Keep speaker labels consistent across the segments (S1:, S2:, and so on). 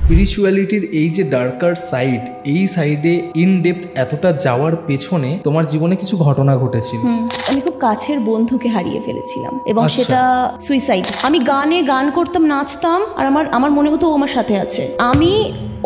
S1: স্পিরিচুয়ালিটির এই যে darker side, এই সাইডে ইন ডেপথ এতটা যাওয়ার পেছনে তোমার জীবনে কিছু ঘটনা ঘটেছিল।
S2: আমি খুব কাছের বন্ধুকে হারিয়ে ফেলেছিলাম এবং সেটা সুইসাইড। আমি গান করতাম, নাচতাম, আর আমার মনে হতো ও আমার সাথে আছে। আমি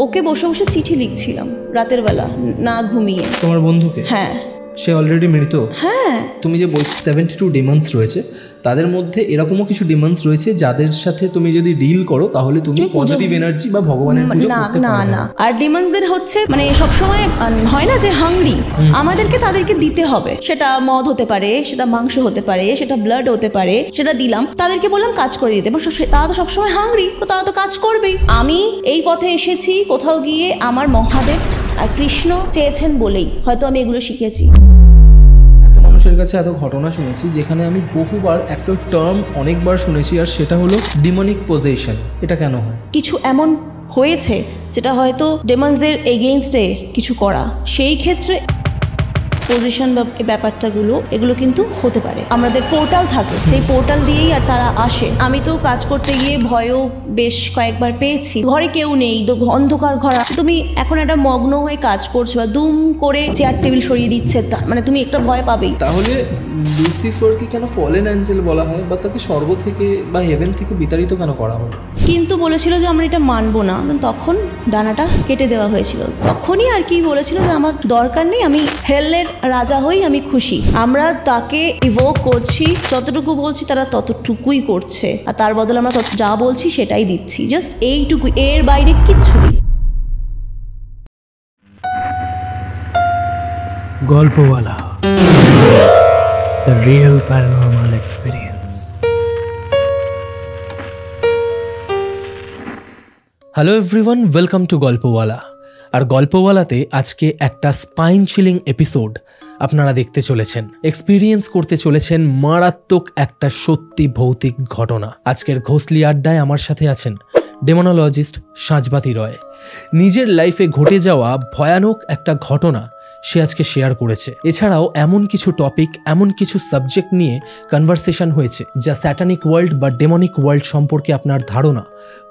S2: ওকে বসে বসে চিঠি লিখছিলাম রাতের বেলা না ঘুমিয়ে।
S1: তোমার বন্ধুকে?
S2: হ্যাঁ।
S1: সে অলরেডি মৃত?
S2: হ্যাঁ।
S1: তুমি যে বলছো 72 ডিমন্স রয়েছে, তাদের মধ্যে এরকমও কিছু ডিমন্স রয়েছে যাদের সাথে তুমি যদি ডিল করো তাহলে তুমি পজিটিভ এনার্জি বা ভগবানের পুজো করতে পারবে।
S2: না। আর ডিমন্সদের হচ্ছে মানে সবসময় হয় না যে হাংরি, আমাদেরকে তাদেরকে দিতে হবে। সেটা মদ হতে পারে, সেটা মাংস হতে পারে, সেটা ব্লাড হতে পারে, সেটা দিলাম, তাদেরকে বললাম কাজ করে দিতে। এবং তারা তো সবসময় হাংরি, তো তারা তো কাজ করবেই। আমি এই পথে এসেছি কোথাও গিয়ে আমার মহাদেব আর কৃষ্ণ চেয়েছেন বলেই হয়তো আমি এগুলো শিখেছি।
S1: মানুষের কাছে এত ঘটনা শুনেছি যেখানে আমি বহুবার একটা টার্ম অনেকবার শুনেছি, আর সেটা হলো ডিমনিক পজেশন। এটা কেন হয়?
S2: কিছু এমন হয়েছে যেটা হয়তো ডেমন্সদের এগেইনস্টে কিছু করা, সেই ক্ষেত্রে পজিশন বা ব্যাপারটাগুলো এগুলো কিন্তু হতে পারে। আমাদের পোর্টাল থাকে, যেই পোর্টাল দিয়েই আর তারা আসে। আমি তো কাজ করতে গিয়ে ভয়ও বেশ কয়েকবার পেয়েছি। ঘরে কেউ নেই, অন্ধকার ঘর, তুমি এখন একটা মগ্ন হয়ে কাজ করছো বা দুম করে চেয়ার টেবিল সরিয়ে দিচ্ছে, মানে তুমি একটা ভয় পাবেই।
S1: তাহলে লুসিফারকে কেন ফলেন অ্যাঞ্জেল বলা হয়, বা তাকে স্বর্গ থেকে বা হেভেন থেকে বিতাড়িত কেন করা হয়?
S2: কিন্তু বলেছিল যে আমরা এটা মানবো না, তখন ডানাটা কেটে দেওয়া হয়েছিল। তখনই আর কি বলেছিল যে আমার দরকার নেই, আমি হেলের রাজা হই, আমি খুশি। আমরা তাকে ইভোক করছি, যতটুকু বলছি তারা ততটুকুই করছে, আর তার বদলে আমরা যা বলছি সেটাই দিচ্ছি, জাস্ট এইটুকু, এর বাইরে কিচ্ছু নেই।
S3: Golpowala, the real paranormal experience.
S1: Hello everyone, welcome to Golpowala. আর গল্পওয়ালাতে আজকে একটা স্পাইন চিলিং এপিসোড আপনারা দেখতে চলেছেন, এক্সপিরিয়েন্স করতে চলেছেন মারাত্মক একটা সত্যি ভৌতিক ঘটনা। আজকের ঘোষলি আড্ডায় আমার সাথে আছেন ডেমোনোলজিস্ট সাঁঝবাতি রয়। নিজের লাইফে ঘটে যাওয়া ভয়ানক একটা ঘটনা সে আজকে শেয়ার করেছে। এছাড়াও এমন কিছু টপিক, এমন কিছু সাবজেক্ট নিয়ে কনভারসেশন হয়েছে যা স্যাটানিক ওয়ার্ল্ড বা ডেমনিক ওয়ার্ল্ড সম্পর্কে আপনার ধারণা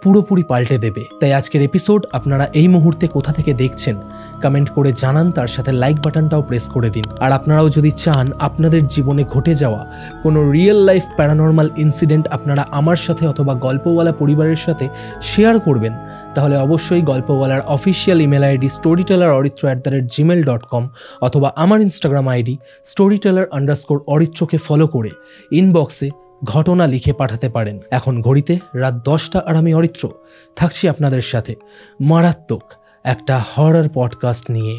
S1: পুরোপুরি পাল্টে দেবে। তাই আজকের এপিসোড আপনারা এই মুহূর্তে কোথা থেকে দেখছেন কমেন্ট করে জানান, তার সাথে লাইক বাটনটাও প্রেস করে দিন। আর আপনারাও যদি চান আপনাদের জীবনে ঘটে যাওয়া কোনো রিয়েল লাইফ প্যারানর্মাল ইনসিডেন্ট আপনারা আমার সাথে অথবা গল্পওয়ালা পরিবারের সাথে শেয়ার করবেন, তাহলে অবশ্যই গল্পওয়ালার অফিসিয়াল ইমেল আইডি storyteller@gmail.com অথবা আমার ইনস্টাগ্রাম আইডি storyteller_অরিত্রকে ফলো করে ইনবক্সে ঘটনা লিখে পাঠাতে পারেন। এখন ঘড়িতে রাত 10টা, আর আমি অরিত্র থাকছি আপনাদের সাথে মারাত্মক একটা হরর পডকাস্ট নিয়ে।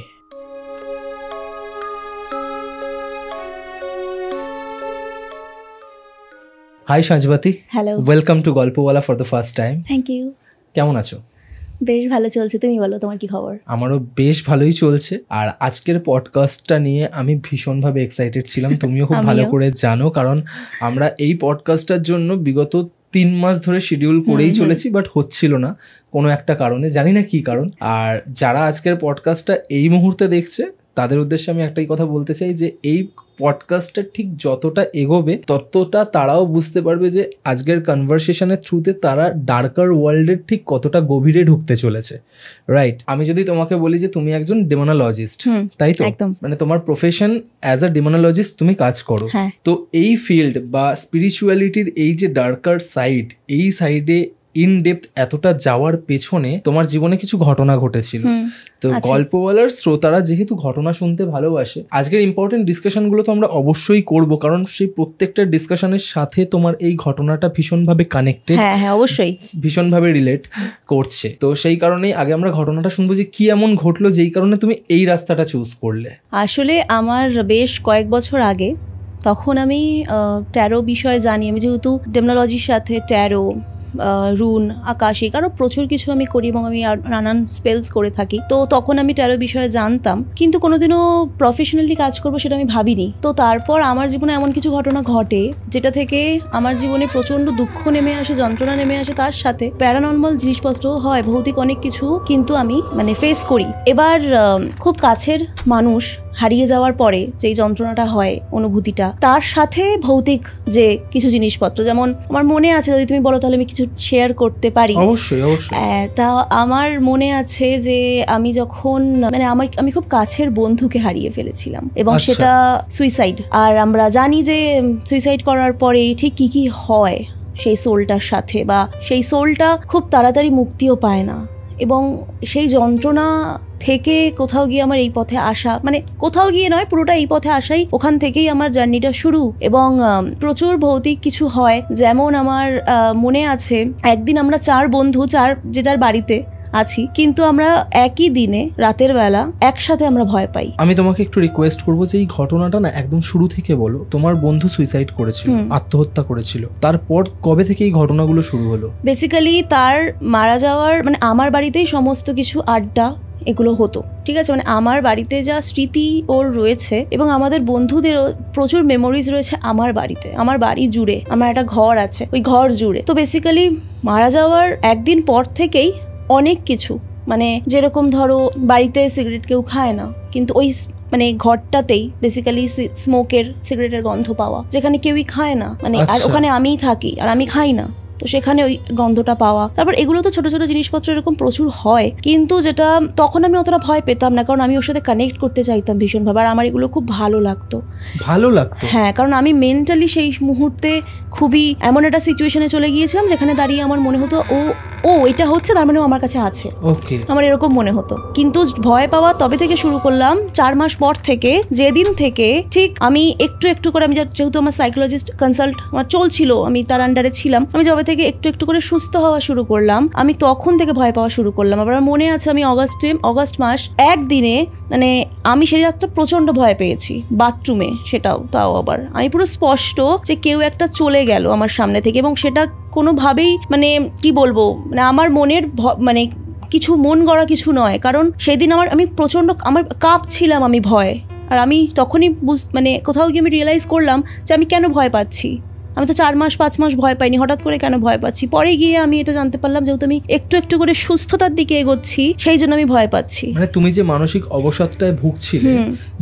S1: Hi Sanjhbati,
S2: hello,
S1: welcome to Golpowala for the first time.
S2: Thank you.
S1: কেমন আছো?
S2: বেশ ভালো চলছে, তুমি বলো তোমার কি খবর?
S1: আমারও বেশ ভালোই চলছে। আর আজকের পডকাস্টটা নিয়ে আমি ভীষণভাবে এক্সাইটেড ছিলাম, তুমিও খুব ভালো করে জানো, কারণ আমরা এই পডকাস্টটার জন্য বিগত 3 মাস ধরে শিডিউল করেই চলেছি, বাট হচ্ছিল না কোনো একটা কারণে, জানি না কি কারণ। আর যারা আজকের পডকাস্টটা এই মুহূর্তে দেখছে তাদের উদ্দেশ্যে আমি একটাই কথা বলতে চাই যে এই পডকাস্টটা ঠিক যতটা এগোবে ততটা তারাও বুঝতে পারবে যে আজকের কনভারসেশনের থ্রুতে তারা ডার্কার ওয়ার্ল্ডের ঠিক কতটা গভীরে ঢুকতে চলেছে। রাইট? আমি যদি তোমাকে বলি যে তুমি একজন ডেমোনোলজিস্ট, তাই তো? মানে তোমার প্রফেশন অ্যাজ আ ডেমোনোলজিস্ট তুমি কাজ করো, তো এই ফিল্ড বা স্পিরিচুয়ালিটির এই যে ডার্কার সাইড, এই সাইডে ইন ডেপথ এতটা যাওয়ার পেছনে তোমার জীবনে কিছু ঘটনা ঘটেছিল। তো গল্পওয়ালার শ্রোতারা যেহেতু ঘটনা শুনতে ভালোবাসে, আজকের ইম্পর্টেন্ট ডিসকাশন গুলো তো আমরা অবশ্যই করব, কারণ সেই প্রত্যেকটা ডিসকাশনের সাথে তোমার এই ঘটনাটা ভীষণভাবে কানেক্টেড,
S2: অবশ্যই
S1: ভীষণভাবে রিলেট করছে। তো সেই কারণেই আগে আমরা ঘটনাটা শুনবো যে কি এমন ঘটলো যেই কারণে তুমি এই রাস্তাটা চুজ করলে।
S2: আসলে আমার বেশ কয়েক বছর আগে, তখন আমি ট্যারো বিষয়ে জানি। আমি যেহেতু ডেমনোলজির সাথে ট্যারো, রুন, আকাশিক, আরও প্রচুর কিছু আমি করি এবং আমি নানান স্পেলস করে থাকি, তো তখন আমি ট্যারো বিষয়ে জানতাম, কিন্তু কোনোদিনও প্রফেশনালি কাজ করবো সেটা আমি ভাবিনি। তো তারপর আমার জীবনে এমন কিছু ঘটনা ঘটে যেটা থেকে আমার জীবনে প্রচণ্ড দুঃখ নেমে আসে, যন্ত্রণা নেমে আসে, তার সাথে প্যারানর্মাল জিনিসপত্রও হয়, ভৌতিক অনেক কিছু কিন্তু আমি ফেস করি। এবার খুব কাছের মানুষ হারিয়ে যাওয়ার পরে যেই যন্ত্রণাটা হয়, অনুভূতিটা, তার সাথে ভৌতিক যে কিছু জিনিসপত্র, যেমন আমার মনে আছে, যদি তুমি বলো তাহলে আমি কিছু শেয়ার করতে পারি।
S1: অবশ্যই অবশ্যই।
S2: তা আমার মনে আছে যে আমি যখন মানে আমি খুব কাছের বন্ধুকে হারিয়ে ফেলেছিলাম, এবং সেটা সুইসাইড। আর আমরা জানি যে সুইসাইড করার পরে ঠিক কি কি হয় সেই সোলটার সাথে, বা সেই সোলটা খুব তাড়াতাড়ি মুক্তিও পায় না, এবং সেই যন্ত্রণা থেকে কোথাও গিয়ে আমার এই পথে আসা, মানে কোথাও গিয়ে নয়, পুরোটা এই পথে আসাই, ওখান থেকেই আমার জার্নিটা শুরু। এবং প্রচুর ভৌতিক কিছু হয়, যেমন আমার মনে আছে একদিন আমরা 4 বন্ধু, যে যার বাড়িতে আছি, কিন্তু আমরা একই দিনে রাতের বেলা একসাথে আমরা ভয় পাই।
S1: আমি তোমাকে একটু রিকোয়েস্ট করবো যে এই ঘটনাটা না একদম শুরু থেকে বলো। তোমার বন্ধু সুইসাইড করেছিল, আত্মহত্যা করেছিল, তারপর কবে থেকে এই ঘটনাগুলো শুরু হলো?
S2: বেসিক্যালি তার মারা যাওয়ার মানে আমার বাড়িতেই সমস্ত কিছু আড্ডা এগুলো হতো, ঠিক আছে, মানে আমার বাড়িতে যা স্মৃতি ওর রয়েছে, এবং আমাদের বন্ধুদেরও প্রচুর মেমোরিজ রয়েছে আমার বাড়িতে, আমার বাড়ি জুড়ে, আমার একটা ঘর আছে, ওই ঘর জুড়ে। তো বেসিক্যালি মারা যাওয়ার একদিন পর থেকেই অনেক কিছু, মানে যেরকম ধরো বাড়িতে সিগারেট কেউ খায় না, কিন্তু ওই মানে ঘরটাতেই বেসিক্যালি স্মোকের, সিগারেটের গন্ধ পাওয়া, যেখানে কেউই খায় না, মানে আর ওখানে আমিই থাকি আর আমি খাই না, তো সেখানে ওই গন্ধটা পাওয়া। তারপর এগুলো তো ছোট ছোট জিনিসপত্র এরকম প্রচুর হয়, কিন্তু যেটা তখন আমি অতটা ভয় পেতাম না, কারণ আমি ওর সাথে কানেক্ট করতে চাইতাম ভীষণভাবে, আর আমার এগুলো খুব ভালো লাগতো। হ্যাঁ, কারণ আমি মেন্টালি সেই মুহূর্তে খুবই এমন একটা সিচুয়েশনে চলে গিয়েছিলাম যেখানে দাঁড়িয়ে আমার মনে হতো ও এটা হচ্ছে, তার মানে ও আমার কাছে আছে, আমার এরকম মনে হতো। কিন্তু ভয় পাওয়া তবে থেকে শুরু করলাম 4 মাস পর থেকে, যেদিন থেকে ঠিক আমি একটু একটু করে, আমি যেহেতু আমার সাইকোলজিস্ট কনসাল্ট আমার চলছিল, আমি তার আন্ডারে ছিলাম, আমি যবে থেকে একটু একটু করে সুস্থ হওয়া শুরু করলাম, আমি তখন থেকে ভয় পাওয়া শুরু করলাম। আবার মনে আছে আমি অগস্ট মাস একদিনে, মানে আমি সেই রাতটা প্রচন্ড ভয় পেয়েছি বাথরুমে, তাও আবার আমি পুরো স্পষ্ট যে কেউ একটা চলে গেল আমার সামনে থেকে, এবং সেটা কোনোভাবেই মানে কি বলবো, মানে আমার মনের মানে কিছু মন গড়া কিছু নয়, কারণ সেদিন আমি প্রচন্ড আমার কাঁপছিলাম, আমি ভয়। আর আমি তখনই মানে কোথাও গিয়ে আমি রিয়েলাইজ করলাম যে আমি কেন ভয় পাচ্ছি। আমি তো 4-5 মাস ভয় পাইনি, হঠাৎ করে কেন ভয় পাচ্ছি? পরে গিয়ে আমি এটা জানতে পারলাম, যেহেতু আমি একটু একটু করে সুস্থতার দিকে এগোচ্ছি, সেই জন্য আমি ভয় পাচ্ছি।
S1: মানে তুমি যে মানসিক অবসাদটায় ভুগছিলে,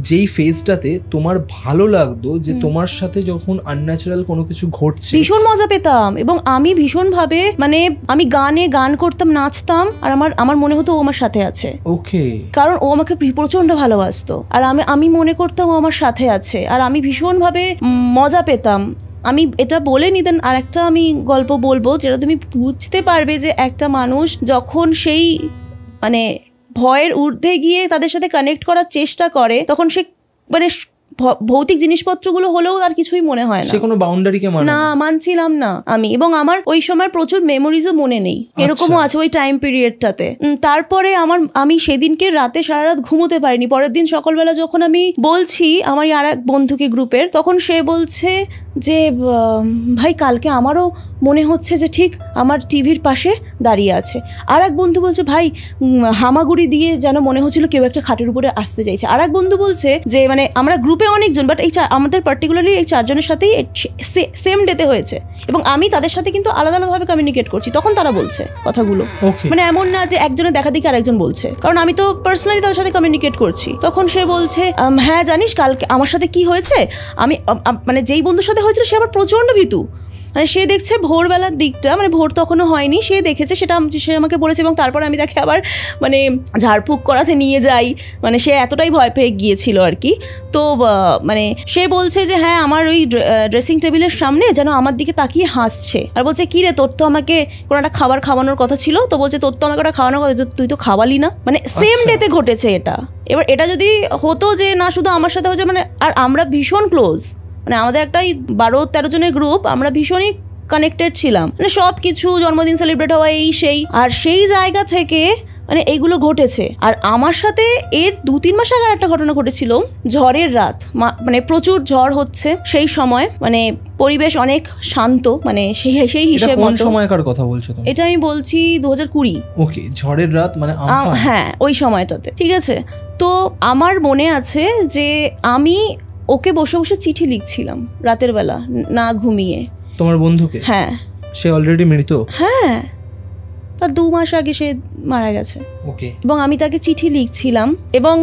S1: যেই ফেজটাতে তোমার ভালো লাগতো যে তোমার সাথে যখন আনন্যাচারাল কোনো কিছু ঘটছে,
S2: ভীষণ মজা পেতাম, এবং আমি ভীষণভাবে মানে আমি গান করতাম, নাচতাম, আর আমার মনে হতো ও আমার সাথে আছে।
S1: ওকে,
S2: কারণ ও আমাকে প্রচন্ড ভালোবাসতো, আর আমি মনে করতাম ও আমার সাথে আছে, আর আমি ভীষণভাবে মজা পেতাম। আমি এটা বলে নিতেন, আর একটা আমি গল্প বলবো যেটা তুমি বুঝতে পারবে যে একটা মানুষ যখন সেই মানে ভয়ের ঊর্ধ্বে গিয়ে তাদের সাথে কানেক্ট করার চেষ্টা করে, তখন সে মানে ভৌতিক জিনিসপত্রগুলো হলেও আর কিছুই মনে হয় না,
S1: সে কোনো বাউন্ডারিকে
S2: মানছিলাম না আমি। এবং আমার ওই সময় প্রচুর মেমোরিজও মনে নেই, এরকমও আছে ওই টাইম পিরিয়ডটাতে। তারপরে আমি সেদিনকে রাতে সারা রাত ঘুমোতে পারিনি। পরের দিন সকালবেলা যখন আমি বলছি আমার আর এক বন্ধুকে গ্রুপের, তখন সে বলছে যে ভাই কালকে আমারও মনে হচ্ছে যে ঠিক আমার টিভির পাশে দাঁড়িয়ে আছে। আর এক বন্ধু বলছে ভাই হামাগুড়ি দিয়ে যেন মনে হচ্ছিল কেউ একটা খাটের উপরে আসতে চাইছে। আর এক বন্ধু বলছে যে মানে আমরা গ্রুপে অনেকজন, বাট এই আমাদের পার্টিকুলারলি এই 4 জনের সাথেই সেম ডেতে হয়েছে, এবং আমি তাদের সাথে কিন্তু আলাদা আলাদাভাবে কমিউনিকেট করছি। তখন তারা বলছে কথাগুলো, মানে এমন না যে একজনের দেখা দেখি আরেকজন বলছে, কারণ আমি তো পার্সোনালি তাদের সাথে কমিউনিকেট করছি। তখন সে বলছে হ্যাঁ জানিস কালকে আমার সাথে কি হয়েছে, আমি মানে যেই বন্ধুর সাথে হয়েছিল সে আবার প্রচন্ড ভীতু, মানে সে দেখছে ভোরবেলার দিকটা, মানে ভোর তখনও হয়নি, সে দেখেছে সেটা সে আমাকে বলেছে, এবং তারপর আমি তাকে আবার মানে ঝাড়ফুঁক করাতে নিয়ে যাই, মানে সে এতটাই ভয় পেয়ে গিয়েছিল আর কি। তো মানে সে বলছে যে হ্যাঁ আমার ওই ড্রেসিং টেবিলের সামনে যেন আমার দিকে তাকিয়ে হাসছে, আর বলছে কি রে তোর তো আমাকে কোনো একটা খাবার খাওয়ানোর কথা ছিল, তো বলছে তোর তো আমাকে ওটা খাওয়ানোর কথা, তুই তো খাওয়ালি না। মানে সেম ডেতে ঘটেছে এটা। এবার এটা যদি হতো যে না শুধু আমার সাথে হয়েছে, মানে আর আমরা ভীষণ ক্লোজ, মানে আমাদের একটা 12-13 জনের গ্রুপ, আমরা ভীষণই কানেক্টেড ছিলাম, মানে সব কিছু জন্মদিন সেলিব্রেট হওয়া এই সেই, আর সেই জায়গা থেকে মানে এইগুলো ঘটেছে। আর আমার সাথে এর 2-3 মাস আগে একটা ঘটনা ঘটেছিল, ঝড়ের রাত, মানে প্রচুর ঝড় হচ্ছে সেই সময়, মানে পরিবেশ অনেক শান্ত, মানে সেই হিসেবে
S1: কোন সময়কার কথা বলছো তুমি?
S2: এটা আমি বলছি 2020।
S1: ওকে, ঝড়ের রাত মানে
S2: হ্যাঁ ওই সময়টাতে, ঠিক আছে। তো আমার মনে আছে যে আমি ওকে বসে বসে চিঠি লিখছিলাম রাতের বেলা না ঘুমিয়ে।
S1: তোমার বন্ধুকে?
S2: হ্যাঁ।
S1: সে অলরেডি মৃত?
S2: হ্যাঁ। তার 2 মাস আগে সে মারা গেছে।
S1: ওকে।
S2: এবং আমি তাকে চিঠি লিখছিলাম, এবং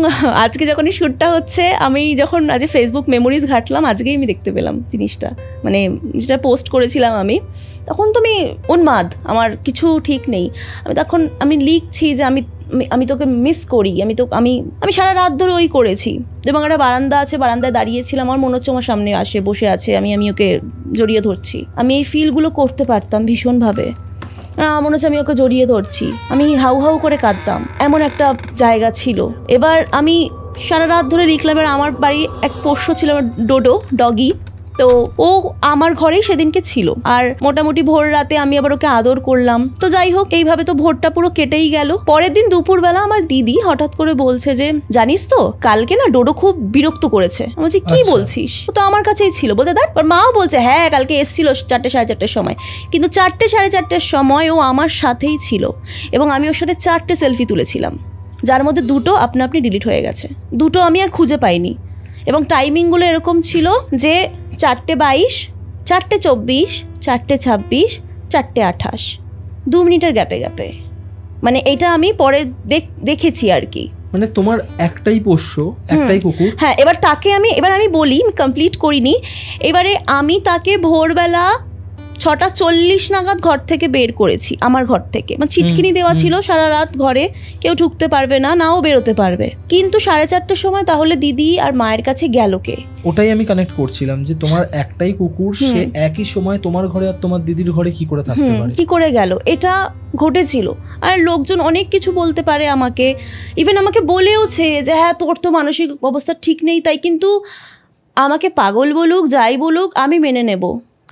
S2: আজকে যখন এই শ্যুটটা হচ্ছে, আমি যখন আজ ফেসবুক মেমোরিজ ঘাটলাম, আজকেই আমি দেখতে পেলাম জিনিসটা, মানে যেটা পোস্ট করেছিলাম আমি, তখন তো আমি উন্মাদ, আমার কিছু ঠিক নেই। আমি লিখছি যে আমি তোকে মিস করি, আমি সারা রাত ধরে ওই করেছি, এবং একটা বারান্দা আছে, বারান্দায় দাঁড়িয়েছিলাম, আমার মনে হচ্ছে আমার সামনে বসে আছে, আমি ওকে জড়িয়ে ধরছি। আমি এই ফিলগুলো করতে পারতাম ভীষণভাবে, মনে হচ্ছে আমি ওকে জড়িয়ে ধরছি, আমি হাউ হাউ করে কাঁদতাম, এমন একটা জায়গা ছিল। এবার আমি সারা রাত ধরে লিখলাম। এবার আমার বাড়ি এক পোষ্য ছিল, ডোডো ডগি, তো ও আমার ঘরেই সেদিনকে ছিল, আর মোটামুটি ভোর রাতে আমি আবার ওকে আদর করলাম। তো যাই হোক, এইভাবে তো ভোরটা পুরো কেটেই গেল। পরের দিন দুপুরবেলা আমার দিদি হঠাৎ করে বলছে যে, জানিস তো কালকে না ডোডো খুব বিরক্ত করেছে। আমি বলছি কি বলছিস? ও তো আমার কাছেই ছিল। বলতে দেখ, মাও বলছে হ্যাঁ কালকে এসেছিল 4টে সাড়ে 4টের সময়, কিন্তু 4টে সাড়ে 4টের সময় ও আমার সাথেই ছিল, এবং আমি ওর সাথে 4টে সেলফি তুলেছিলাম, যার মধ্যে 2টো আপনা আপনি ডিলিট হয়ে গেছে, 2টো আমি আর খুঁজে পাইনি। এবং টাইমিংগুলো এরকম ছিল যে 4:22, 4:24, 4:26, 4:28, 2 মিনিটের গ্যাপে গ্যাপে। মানে এটা আমি পরে দেখেছি আর কি।
S1: মানে তোমার একটাই পোষ্য, একটাই কুকুর?
S2: হ্যাঁ। এবার আমি বলি, কমপ্লিট করিনি। এবারে আমি তাকে ভোরবেলা 6:40 নাগাদ ঘর থেকে বের করেছি, আমার ঘর থেকে। মানে চিটকিনি দেওয়া ছিল সারা রাত ঘরে, কেউ ঢুকতে পারবে না, নাও বেরোতে পারবে। কিন্তু 4:30টার সময় তাহলে দিদি আর মায়ের কাছে গেল কে?
S1: ওটাই আমি কানেক্ট করছিলাম যে তোমার একটাই কুকুর, সে একই সময় তোমার ঘরে আর তোমার দিদির ঘরে কি করে থাকতে পারে,
S2: কি করে গেল? এটা ঘটেছিল। আর লোকজন অনেক কিছু বলতে পারে আমাকে, ইভেন আমাকে বলেওছে যে হ্যাঁ তোর তো মানসিক অবস্থা ঠিক নেই তাই, কিন্তু আমাকে পাগল বলুক যাই বলুক আমি মেনে নেব।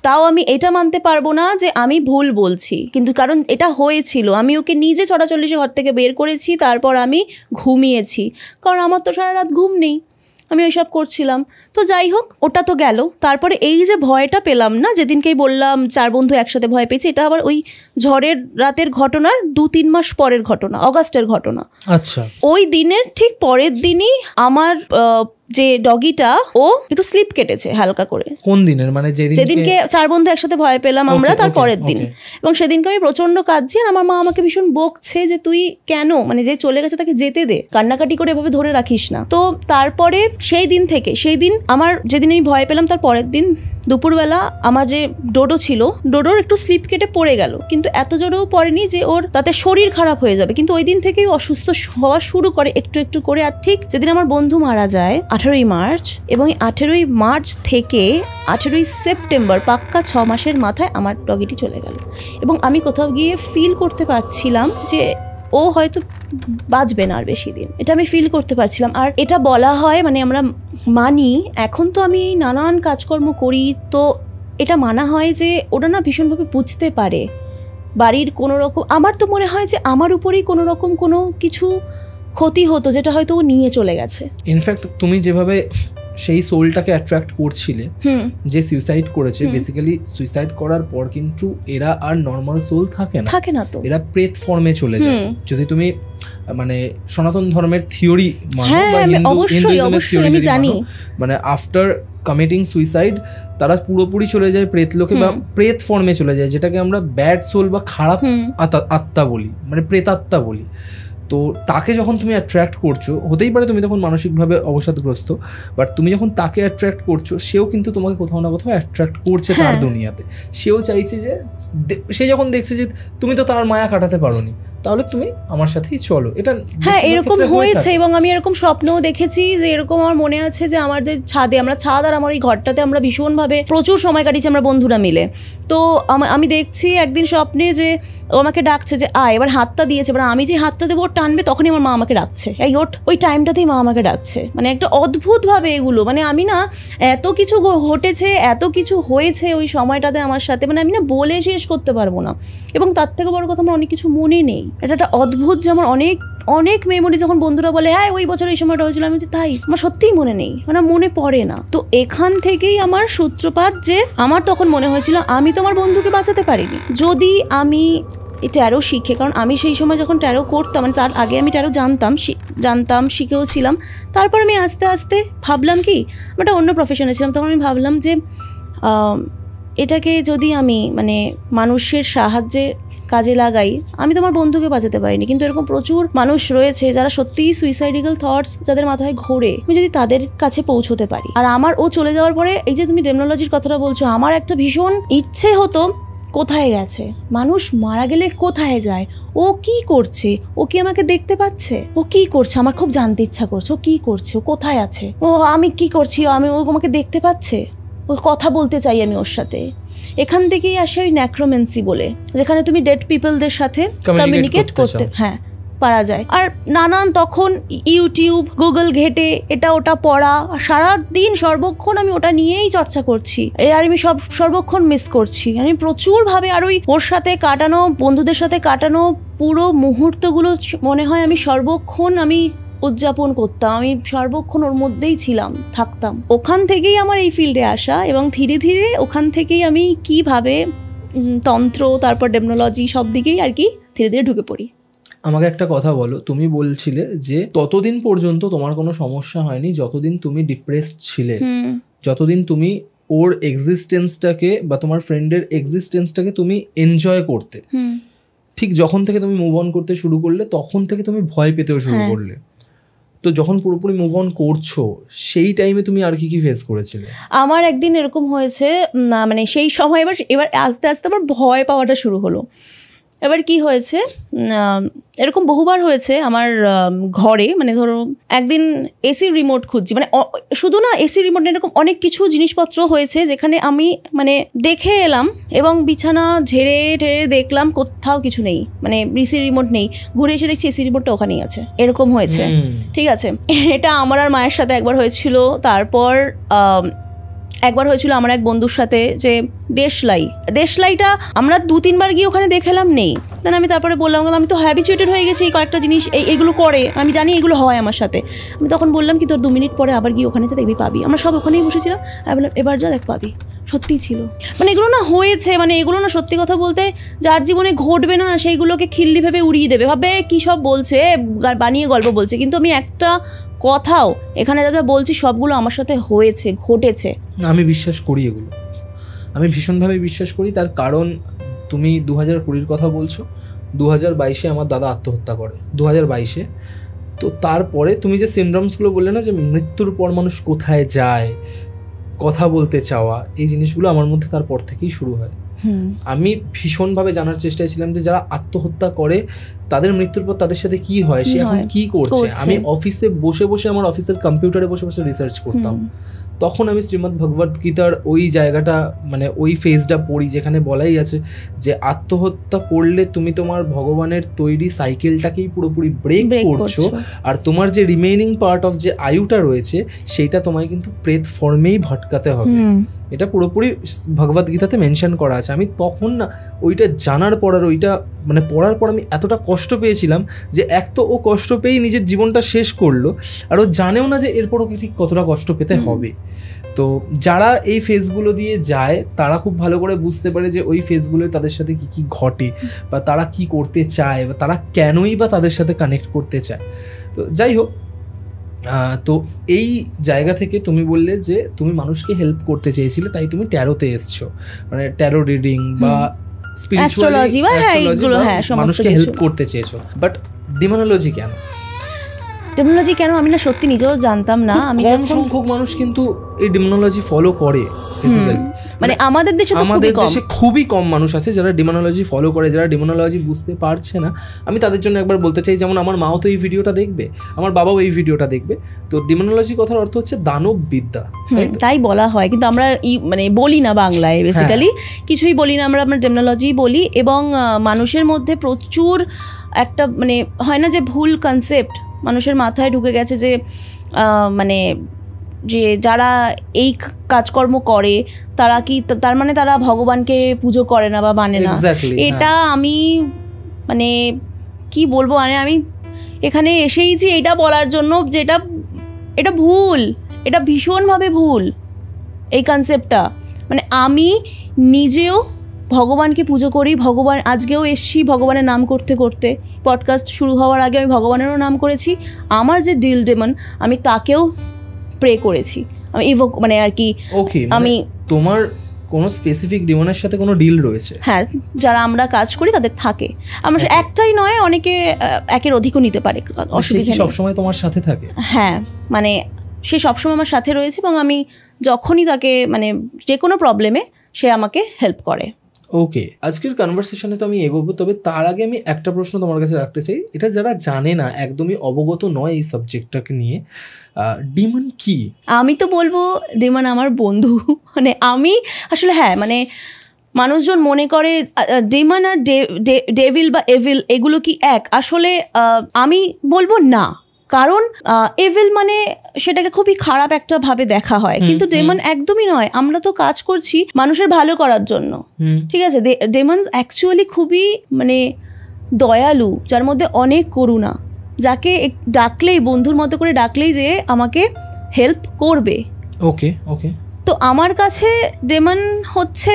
S2: তাও আমি এটা মানতে পারবো না যে আমি ভুল বলছি, কিন্তু কারণ এটা হয়েছিল। আমি ওকে নিজে 6:40 ঘর থেকে বের করেছি, তারপর আমি ঘুমিয়েছি, কারণ আমার তো সারা রাত ঘুম নেই, আমি ওইসব করছিলাম। তো যাই হোক, ওটা তো গেল। তারপরে এই যে ভয়টা পেলাম না, যেদিনকেই বললাম 4 বন্ধু একসাথে ভয় পেয়েছি, এটা আবার ওই ঝড়ের রাতের ঘটনার 2-3 মাস পরের ঘটনা, অগাস্টের ঘটনা।
S1: আচ্ছা।
S2: ওই দিনের ঠিক পরের দিনই আমার যে ডগিটা ও একটু স্লিপ কেটেছে হালকা করে।
S1: কোন দিনের? মানে যেদিনকে
S2: 4 বন্ধু একসাথে ভয় পেলাম আমরা, তার পরের দিন। এবং সেদিনকে আমি প্রচন্ড কাঁদছি, আর আমার মা আমাকে ভীষণ বকছে যে তুই কেন, মানে যে চলে গেছে তাকে যেতে দে, কান্নাকাটি করে এভাবে ধরে রাখিস না। তো তারপরে সেই দিন আমার যেদিন আমি ভয় পেলাম, তার পরের দিন দুপুরবেলা আমার যে ডোডো ছিল, ডোডোর একটু স্লিপ কেটে পড়ে গেল, কিন্তু এত জোরেও পড়েনি যে ওর তাতে শরীর খারাপ হয়ে যাবে, কিন্তু ওই দিন থেকেই অসুস্থ হওয়া শুরু করে একটু একটু করে। আর ঠিক যেদিন আমার বন্ধু মারা যায় 18ই মার্চ, এবং 18ই মার্চ থেকে 18ই সেপ্টেম্বর, পাক্কা 6 মাসের মাথায় আমার ডগিটি চলে গেল। এবং আমি কোথাও গিয়ে ফিল করতে পারছিলাম যে ও হয়তো বাঁচবে না আর বেশি দিন, এটা আমি ফিল করতে পারছিলাম। আর এটা বলা হয়, মানে আমরা মানি, এখন তো আমি নানান কাজকর্ম করি, তো এটা মানা হয় যে ওরা না ভীষণভাবে বুঝতে পারে বাড়ির কোনো রকম, আমার তো মনে হয় যে আমার উপরেই কোনো রকম কোনো কিছু ক্ষতি হতো, যেটা হয়তো ও নিয়ে চলে গেছে।
S1: ইনফ্যাক্ট তুমি যেভাবে সেই সোলটাকে অ্যাট্রাক্ট করছিলে, যে সুইসাইড করেছে, বেসিক্যালি সুইসাইড করার পর কিন্তু এরা আর নর্মাল সোল থাকে না তো, এরা প্রেত ফর্মে চলে যায়। যদি তুমি মানে সনাতন ধর্মের থিওরি মানো বা হিন্দুইজমের থিওরি জানি, মানে আফটার কমিটিং সুইসাইড তারা পুরোপুরি চলে যায় প্রেত লোকে বা প্রেত ফর্মে চলে যায়, যেটাকে আমরা ব্যাড সোল বা খারাপ আত্মা বলি, মানে প্রেতাত্মা বলি। তো তাকে যখন তুমি অ্যাট্রাক্ট করছো, হতেই পারে তুমি তখন মানসিকভাবে অবসাদগ্রস্ত, বাট তুমি যখন তাকে অ্যাট্রাক্ট করছো, সেও কিন্তু তোমাকে কোথাও না কোথাও অ্যাট্রাক্ট করছে তার দুনিয়াতে। সেও চাইছে যে, সে যখন দেখছে যে তুমি তো তার মায়া কাটাতে পারোনি, তাহলে তুমি আমার সাথেই চলো। এটা
S2: হ্যাঁ এরকম হয়েছে, এবং আমি এরকম স্বপ্নও দেখেছি যে এরকম আমার মনে আছে যে আমাদের ছাদে, আমরা ছাদ আর আমার এই ঘরটাতে আমরা ভীষণভাবে প্রচুর সময় কাটিয়েছি আমরা বন্ধুরা মিলে। তো আমি দেখছি একদিন স্বপ্নে যে ও আমাকে ডাকছে যে এবার হাতটা দিয়েছে, এবার আমি যে হাতটা দেবো ওর টানবে, তখনই আমার মা আমাকে ডাকছে, এই ওট, ওই টাইমটাতেই মা আমাকে ডাকছে। মানে একটা অদ্ভুতভাবে এগুলো, মানে আমি না এত কিছু ঘটেছে, এত কিছু হয়েছে ওই সময়টাতে আমার সাথে, মানে আমি না বলে শেষ করতে পারবো না। এবং তার থেকে বড় কথা, আমার অনেক কিছু মনে নেই। এটা একটা অদ্ভুত, যেমন অনেক মেমোরি, যখন বন্ধুরা বলে হ্যাঁ ওই বছর এই সময়টা হয়েছিল, আমি তাই আমার সত্যিই মনে নেই, মানে মনে পড়ে না। তো এখান থেকেই আমার সূত্রপাত, যে আমার তখন মনে হয়েছিল আমি তো আমার বন্ধুকে বাঁচাতে পারিনি, যদি আমি ট্যারো শিখে, কারণ আমি সেই সময় যখন ট্যারো করতাম, মানে তার আগে আমি ট্যারো জানতাম শিখেও ছিলাম। তারপর আমি আস্তে আস্তে ভাবলাম কি, একটা অন্য প্রফেশনে ছিলাম, তখন আমি ভাবলাম যে এটাকে যদি আমি মানে মানুষের সাহায্যে কাজে লাগাই, আমি তোমার বন্ধুকে বাঁচাতে পারিনি, কিন্তু এরকম প্রচুর মানুষ রয়েছে যারা সত্যিই সুইসাইডিক্যাল থটস যাদের মাথায় ঘোরে, আমি যদি তাদের কাছে পৌঁছতে পারি। আর আমার ও চলে যাওয়ার পরে, এই যে তুমি ডেমনোলজির কথাটা বলছো, আমার একটা ভীষণ ইচ্ছে হতো, কোথায় গেছে মানুষ, মারা গেলে কোথায় যায়, ও কি করছে, ও কি আমাকে দেখতে পাচ্ছে, ও কি করছে, আমার খুব জানতে ইচ্ছা করছে ও কি করছে, ও কোথায় আছে, ও আমি কি করছি, আমি ও আমাকে দেখতে পাচ্ছে, ও কথা বলতে চাই আমি ওর সাথে। এখান থেকেই আসে ওই ন্যাক্রোমেন্সি বলে, যেখানে তুমি ডেড পিপলদের সাথে কমিউনিকেট করতে পারা যায়। আর নানান তখন ইউটিউব গুগল ঘেটে এটা ওটা পড়া, সারাদিন সর্বক্ষণ আমি ওটা নিয়েই চর্চা করছি, আর আমি সর্বক্ষণ মিস করছি। আমি প্রচুরভাবে আর ওর সাথে কাটানো, বন্ধুদের সাথে কাটানো পুরো মুহূর্তগুলো মনে হয় আমি সর্বক্ষণ আমি উদযাপন করতাম, আমি সর্বক্ষণ ওর মধ্যেই ছিলাম, থাকতাম। ওখান থেকেই আমার এই ফিল্ডে আসা, এবং ধীরে ধীরে ওখান থেকেই আমি কিভাবে তন্ত্র, তারপর ডেমনোলজি, সব দিকেই আর কি ধীরে ধীরে ঢুকে পড়ি।
S1: আমাকে একটা কথা বলো, তুমি বলছিলে যে ততদিন পর্যন্ত তোমার কোনো সমস্যা হয়নি যতদিন তুমি ডিপ্রেসড ছিলে, যতদিন তুমি ওর এক্সিস্টেন্সটাকে বা তোমার ফ্রেন্ডের এক্সিস্টেন্সটাকে তুমি এনজয় করতে। ঠিক যখন থেকে তুমি মুভ অন করতে শুরু করলে তখন থেকে তুমি ভয় পেতেও শুরু করলে। তো যখন পুরোপুরি মুভ অন করছো সেই টাইমে তুমি আর কি কি ফেস করেছিলে?
S2: আমার একদিন এরকম হয়েছে, মানে সেই সময় এবার আস্তে আস্তে আমার ভয় পাওয়াটা শুরু হলো। এবার কি হয়েছে, এরকম বহুবার হয়েছে আমার ঘরে, মানে ধরো একদিন এসির রিমোট খুঁজছি, মানে শুধু না এসির রিমোট, এরকম অনেক কিছু জিনিসপত্র হয়েছে যেখানে আমি মানে দেখে এলাম এবং বিছানা ঝেড়ে ঠেড়ে দেখলাম কোথাও কিছু নেই, মানে এসির রিমোট নেই, ঘুরে এসে দেখছি এসির রিমোটটা ওখানেই আছে, এরকম হয়েছে। ঠিক আছে, এটা আমার আর মায়ের সাথে একবার হয়েছিল। তারপর একবার হয়েছিল আমার এক বন্ধুর সাথে, যে দেশলাইটা আমরা 2-3 বার গিয়ে ওখানে দেখলাম নেই। দেন আমি তারপরে বললাম, আমি তো হ্যাবিচুয়েটেড হয়ে গেছি কয়েকটা জিনিস এইগুলো করে, আমি জানি এগুলো হয় আমার সাথে। আমি তখন বললাম কি তোর 2 মিনিট পরে আবার গিয়ে ওখানে যা দেখবি পাবি। আমরা সব ওখানেই বসেছিলাম, আমি বললাম এবার যা দেখ পাবি, সত্যিই ছিল। মানে এগুলো না হয়েছে, মানে এগুলো না সত্যি কথা বলতে যার জীবনে ঘটবে না সেইগুলোকে খিল্লি ভেবে উড়িয়ে দেবে, ভাবে কী সব বলছে, বানিয়ে গল্প বলছে। কিন্তু আমি একটা কথাও এখানে যা যা বলছি সবগুলো আমার সাথে হয়েছে, ঘটেছে।
S1: আমি বিশ্বাস করি এগুলো, আমি ভীষণভাবে বিশ্বাস করি। তার কারণ তুমি 2020 কথা বলছো, 2022 আমার দাদা আত্মহত্যা করে, 2022। তো তারপরে তুমি যে সিনড্রোমসগুলো বললে না, যে মৃত্যুর পর মানুষ কোথায় যায়, কথা বলতে চাওয়া, এই জিনিসগুলো আমার মধ্যে তারপর থেকেই শুরু হয়। আমি ভীষণভাবে জানার চেষ্টায় ছিলাম যে যারা আত্মহত্যা করে তাদের মৃত্যুর পর তাদের সাথে কি হয়, সে এখন কি করছে। আমি অফিসে বসে বসে, আমার অফিসের কম্পিউটারে বসে বসে রিসার্চ করতাম। তখন আমি শ্রীমদ্ ভগবদ গীতার ওই জায়গাটা, মানে ওই ফেজটা পড়ি যেখানে বলাই আছে যে আত্মহত্যা করলে তুমি তোমার ভগবানের তৈরি সাইকেলটাকেই পুরোপুরি ব্রেক করছো, আর তোমার যে রিমেইনিং পার্ট অফ যে আয়ুটা রয়েছে সেইটা তোমায় কিন্তু প্রেত ফর্মেই ভটকাতে হবে। এটা পুরোপুরি ভগবদ গীতাতে মেনশন করা আছে। আমি তখন না ওইটা জানার পর আর ওইটা মানে পড়ার পর আমি এতটা কষ্ট পেয়েছিলাম যে এক তো ও কষ্ট পেয়েই নিজের জীবনটা শেষ করলো, আর ও জানেও না যে এরপর ওকে ঠিক কতটা কষ্ট পেতে হবে। তো যারা এই ফেজগুলো দিয়ে যায় তারা খুব ভালো করে বুঝতে পারে যে ওই ফেজগুলোয় তাদের সাথে কি কি ঘটে, বা তারা কি করতে চায়, বা তারা কেনই বা তাদের সাথে কানেক্ট করতে চায়। তো যাই হোক, তো এই জায়গা থেকে তুমি বললে যে তুমি মানুষকে হেল্প করতে চেয়েছিলে, তাই তুমি ট্যারোতে এসছো, মানে ট্যারো রিডিং বা
S2: অ্যাস্ট্রোলজি বা এইগুলো, হ্যাঁ,
S1: মানুষকে হেল্প করতে চেয়েছো। বাট ডিমোনোলজি কেন?
S2: ডিমোনোলজি কেন আমি না সত্যি নিজেও জানতাম না। আমি
S1: কম সংখ্যক মানুষ কিন্তু এই ডিমোনোলজি ফলো করে ফিজিক্যালি,
S2: মানে আমাদের দেশে
S1: খুবই কম মানুষ আছে যারা ডিমোনোলজি ফলো করে, যারা ডিমোনোলজি বুঝতে পারছে না। আমি তাদের জন্য একবার বলতে চাই, যেমন আমার মাও তো এই ভিডিওটা দেখবে, আমার বাবাও এই ভিডিওটা দেখবে। তো ডিমোনোলজি কথার অর্থ হচ্ছে দানব বিদ্যা,
S2: তাই বলা হয়, কিন্তু আমরা মানে বলি না বাংলায়, বেসিক্যালি কিছুই বলি না আমরা, ডিমোনোলজি বলি। এবং মানুষের মধ্যে প্রচুর একটা মানে হয় না যে ভুল কনসেপ্ট মানুষের মাথায় ঢুকে গেছে, যে মানে যে যারা এই কাজকর্ম করে তারা কি, তার মানে তারা ভগবানকে পুজো করে না বা মানে না। এটা আমি মানে কি বলবো, মানে আমি এখানে এসেইছি এটা বলার জন্য যে এটা ভুল, এটা ভীষণভাবে ভুল এই কনসেপ্টটা। মানে আমি নিজেও ভগবানকে পুজো করি, ভগবান আজকেও এসছি ভগবানের নাম করতে করতে, পডকাস্ট শুরু হওয়ার আগে আমি ভগবানেরও নাম করেছি। আমার যে ডিল ডেমন আমি তাকেও প্রে করেছি, আমি ইভোক মানে আর কি।
S1: ওকে, আমি তোমার কোনো স্পেসিফিক ডিমনের সাথে কোনো ডিল রয়েছে?
S2: হ্যাঁ, যারা আমরা কাজ করি তাদের থাকে। আমরা একটাই নয়, অনেকে একের অধিকও নিতে পারে, অসুবিধা নেই।
S1: সবসময় তোমার সাথে থাকে?
S2: হ্যাঁ, মানে সে সবসময় আমার সাথে রয়েছে এবং আমি যখনই তাকে মানে যে কোনো প্রবলেমে সে আমাকে হেল্প করে।
S1: ওকে, আজকের কনভারসেশনে তো আমি এগোবো, তবে তার আগে আমি একটা প্রশ্ন তোমার কাছে রাখতে চাই। এটা যারা জানে না, একদমই অবগত নয় এই সাবজেক্টটাকে নিয়ে, ডিমন কি? আমি
S2: তো বলবো ডিমন আমার বন্ধু। মানে আমি আসলে হ্যাঁ, মানে মানুষজন মনে করে ডিমন আর ডেভিল বা এভিল এগুলো কি এক? আসলে আমি বলবো না, কারণ এভিল মানে সেটাকে খুবই খারাপ একটা ভাবে দেখা হয়, কিন্তু ডেমন একদমই নয়। আমরা তো কাজ করছি মানুষের ভালো করার জন্য, ঠিক আছে? ডেমন অ্যাকচুয়ালি খুবই মানে দয়ালু, যার মধ্যে অনেক করুণা, যাকে ডাকলেই বন্ধুর মতো করে ডাকলেই যে আমাকে হেল্প করবে।
S1: ওকে ওকে,
S2: তো আমার কাছে ডেমন হচ্ছে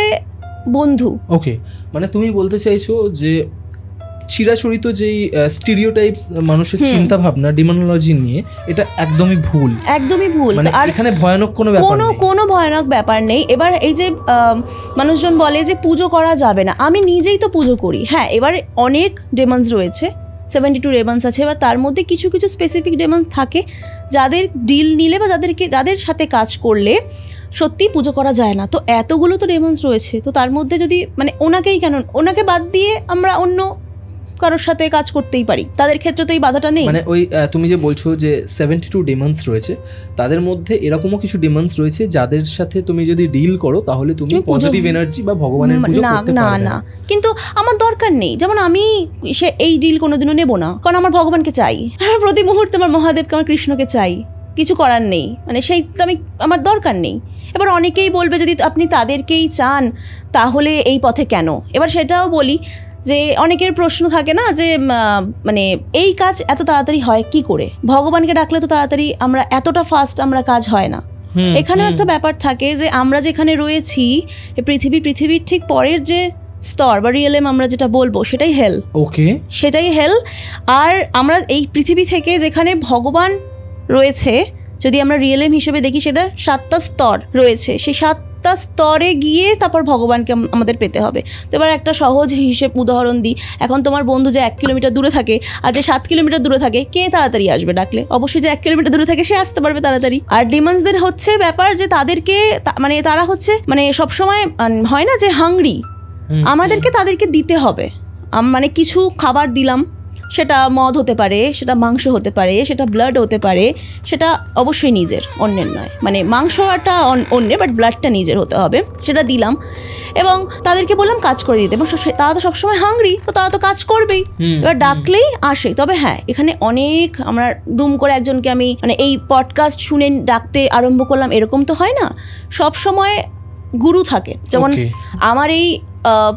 S2: বন্ধু।
S1: ওকে, মানে তুমি বলতে চাইছো যে চিরাচরিত যেই স্টিরিওটাইপস মানুষের চিন্তা ভাবনা ডিমোনোলজি নিয়ে, এটা একদমই ভুল,
S2: একদমই ভুল।
S1: মানে এখানে ভয়ানক কোনো ব্যাপার নেই, কোনো
S2: ভয়ানক ব্যাপার নেই। এবার এই যে মানুষজন বলে যে পুজো করা যাবে না, আমি নিজেই তো পুজো করি। হ্যাঁ, এবার অনেক ডেমন্স রয়েছে, 72 ডেমন্স আছে। এবার তার মধ্যে কিছু কিছু স্পেসিফিক ডেমন্স থাকে যাদের ডিল নিলে বা যাদের সাথে কাজ করলে সত্যি পুজো করা যায় না। তো এতগুলো তো ডেমন্স রয়েছে, তো তার মধ্যে যদি মানে ওনাকে বাদ দিয়ে আমরা অন্য কারোর সাথে কাজ করতেই পারি, তাদের ক্ষেত্রে তো এই বাধাটা নেই।
S1: মানে ওই তুমি যে বলছো যে 72 ডেমন্স রয়েছে, তাদের মধ্যে এরকমও কিছু ডেমন্স রয়েছে যাদের সাথে তুমি যদি ডিল করো তাহলে তুমি পজিটিভ এনার্জি বা ভগবানের পুজো করতে পারবে না।
S2: কিন্তু আমার দরকার নেই, যেমন আমি এই ডিল কোনোদিনও নেব না, কারণ আমার ভগবানকে চাই, প্রতি মুহূর্তে আমার মহাদেবকে, আমার কৃষ্ণকে চাই, কিছু করার নেই, মানে সেই তো আমার দরকার নেই। এবার অনেকেই বলবে যদি আপনি তাদেরকেই চান তাহলে এই পথে কেন? এবার সেটাও বলি যে অনেকের প্রশ্ন থাকে না যে মানে এই কাজ এত তাড়াতাড়ি হয় কি করে? ভগবানকে ডাকলে তো তাড়াতাড়ি আমরা এতটা ফাস্ট আমরা কাজ হয় না। এখানেও একটা ব্যাপার থাকে যে আমরা যেখানে রয়েছি পৃথিবীর ঠিক পরের যে স্তর বা রিয়েলম আমরা যেটা বলবো সেটাই হেল।
S1: ওকে,
S2: সেটাই হেল। আর আমরা এই পৃথিবী থেকে যেখানে ভগবান রয়েছে, যদি আমরা রিয়েলম হিসেবে দেখি, সেটা 7টা স্তর রয়েছে। সেই 7টা স্তরে গিয়ে তারপর ভগবানকে আমাদের পেতে হবে। তো এবার একটা সহজ হিসেব উদাহরণ দিই। এখন তোমার বন্ধু যে 1 কিলোমিটার দূরে থাকে আর যে 7 কিলোমিটার দূরে থাকে, কে তাড়াতাড়ি আসবে ডাকলে? অবশ্যই যে 1 কিলোমিটার দূরে থাকে সে আসতে পারবে তাড়াতাড়ি। আর ডিমন্সদের হচ্ছে ব্যাপার যে তাদেরকে মানে তারা হচ্ছে মানে সবসময় হয় না যে হাংরি, আমাদেরকে তাদেরকে দিতে হবে। মানে কিছু খাবার দিলাম, সেটা মদ হতে পারে, সেটা মাংস হতে পারে, সেটা ব্লাড হতে পারে, সেটা অবশ্যই নিজের, অন্যের নয়। মানে মাংসটা অন্যের, বাট ব্লাডটা নিজের হতে হবে, সেটা দিলাম এবং তাদেরকে বললাম কাজ করে দিতে। এবং তারা তো সবসময় হাংরি, তো তারা তো কাজ করবেই, এবার ডাকলেই আসে। তবে হ্যাঁ, এখানে অনেক আমরা দুম করে একজনকে আমি মানে এই পডকাস্ট শুনে ডাকতে আরম্ভ করলাম এরকম তো হয় না। সব সময় গুরু থাকে, যেমন আমার এই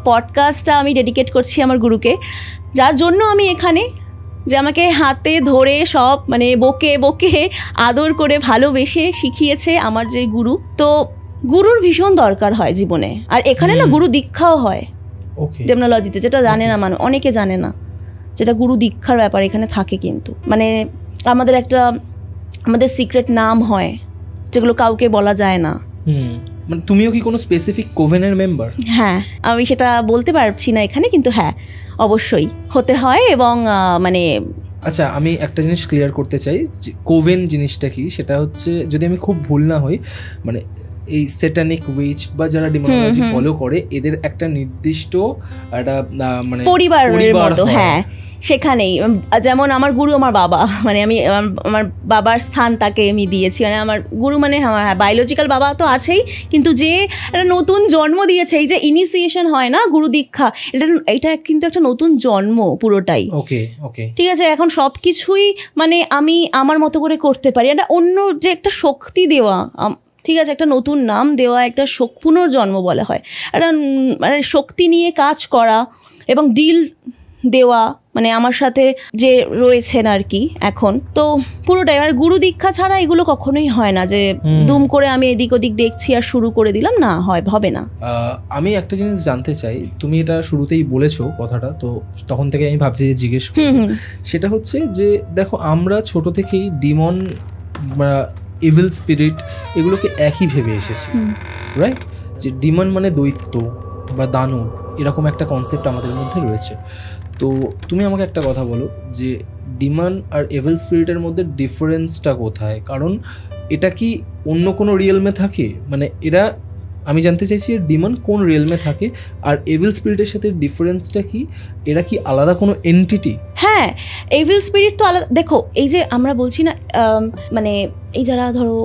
S2: পডকাস্টটা আমি ডেডিকেট করছি আমার গুরুকে, যার জন্য আমি এখানে, যে আমাকে হাতে ধরে সব মানে বকে বকে আদর করে ভালোবেসে শিখিয়েছে আমার যে গুরু। তো গুরুর ভীষণ দরকার হয় জীবনে। আর এখানে না গুরু দীক্ষাও হয় ডেমনোলজিতে, যেটা জানে না মানুষ, অনেকে জানে না, যেটা গুরু দীক্ষার ব্যাপার এখানে থাকে। কিন্তু মানে আমাদের সিক্রেট নাম হয় যেগুলো কাউকে বলা যায় না।
S1: মানে তুমিও কি কোনো স্পেসিফিক কোভেনের মেম্বার?
S2: হ্যাঁ, আমি সেটা বলতে পারছি না এখানে, কিন্তু হ্যাঁ অবশ্যই হতে হয়। এবং মানে
S1: আচ্ছা, আমি একটা জিনিস ক্লিয়ার করতে চাই যে কোভেন জিনিসটা কি। সেটা হচ্ছে, যদি আমি খুব ভুল না হই, মানে এই স্যাটানিক উইচ বা যারা ডিমোনোলজি ফলো করে, এদের একটা নির্দিষ্ট একটা মানে
S2: পরিবারের মতো। হ্যাঁ, সেখানেই যেমন আমার গুরু আমার বাবা, মানে আমি আমার বাবার স্থান তাকে আমি দিয়েছি। মানে আমার গুরু মানে আমার বায়োলজিক্যাল বাবা তো আছেই, কিন্তু যে একটা নতুন জন্ম দিয়েছে, এই যে ইনিশিয়েশন হয় না গুরু দীক্ষা, এটা কিন্তু একটা নতুন জন্ম পুরোটাই।
S1: ওকে ওকে,
S2: ঠিক আছে। এখন সব কিছুই মানে আমি আমার মতো করে করতে পারি, এটা অন্য যে একটা শক্তি দেওয়া, ঠিক আছে, একটা নতুন নাম দেওয়া, একটা পুনর্জন্ম বলা হয়, একটা মানে শক্তি নিয়ে কাজ করা এবং ডিল দেওয়া, মানে আমার সাথে যে রয়েছেন আর কি এখন। তো পুরোটাই আর গুরু দীক্ষা ছাড়া এগুলো কখনোই হয় না যে দুম করে আমি এদিক ওদিক দেখছি আর শুরু করে দিলাম, না হবে না।
S1: আমি একটা জিনিস জানতে চাই, তুমি এটা শুরুতেই বলেছো কথাটা, তো তখন থেকে আমি ভাবছি যে জিজ্ঞেস করব। সেটা হচ্ছে যে দেখো, আমরা ছোট থেকেই ডিমন বা ইভিল স্পিরিট এগুলোকে একই ভেবে এসেছি, রাইট? যে ডিমন মানে দৈত্য বা দানব, এরকম একটা কনসেপ্ট আমাদের মধ্যে রয়েছে। তো তুমি আমাকে একটা কথা বলো যে ডিমন আর এভিল স্পিরিটের মধ্যে ডিফারেন্সটা কোথায়? কারণ এটা কি অন্য কোনো রিয়েলমে থাকে? মানে এরা, আমি জানতে চাইছি ডিমন কোন রিয়েলমে থাকে আর এভিল স্পিরিটের সাথে ডিফারেন্সটা কি? এরা কি আলাদা কোনো এন্টিটি?
S2: হ্যাঁ, এভিল স্পিরিট তো আলাদা। দেখো, এই যে আমরা বলছি না, মানে এই যারা ধরো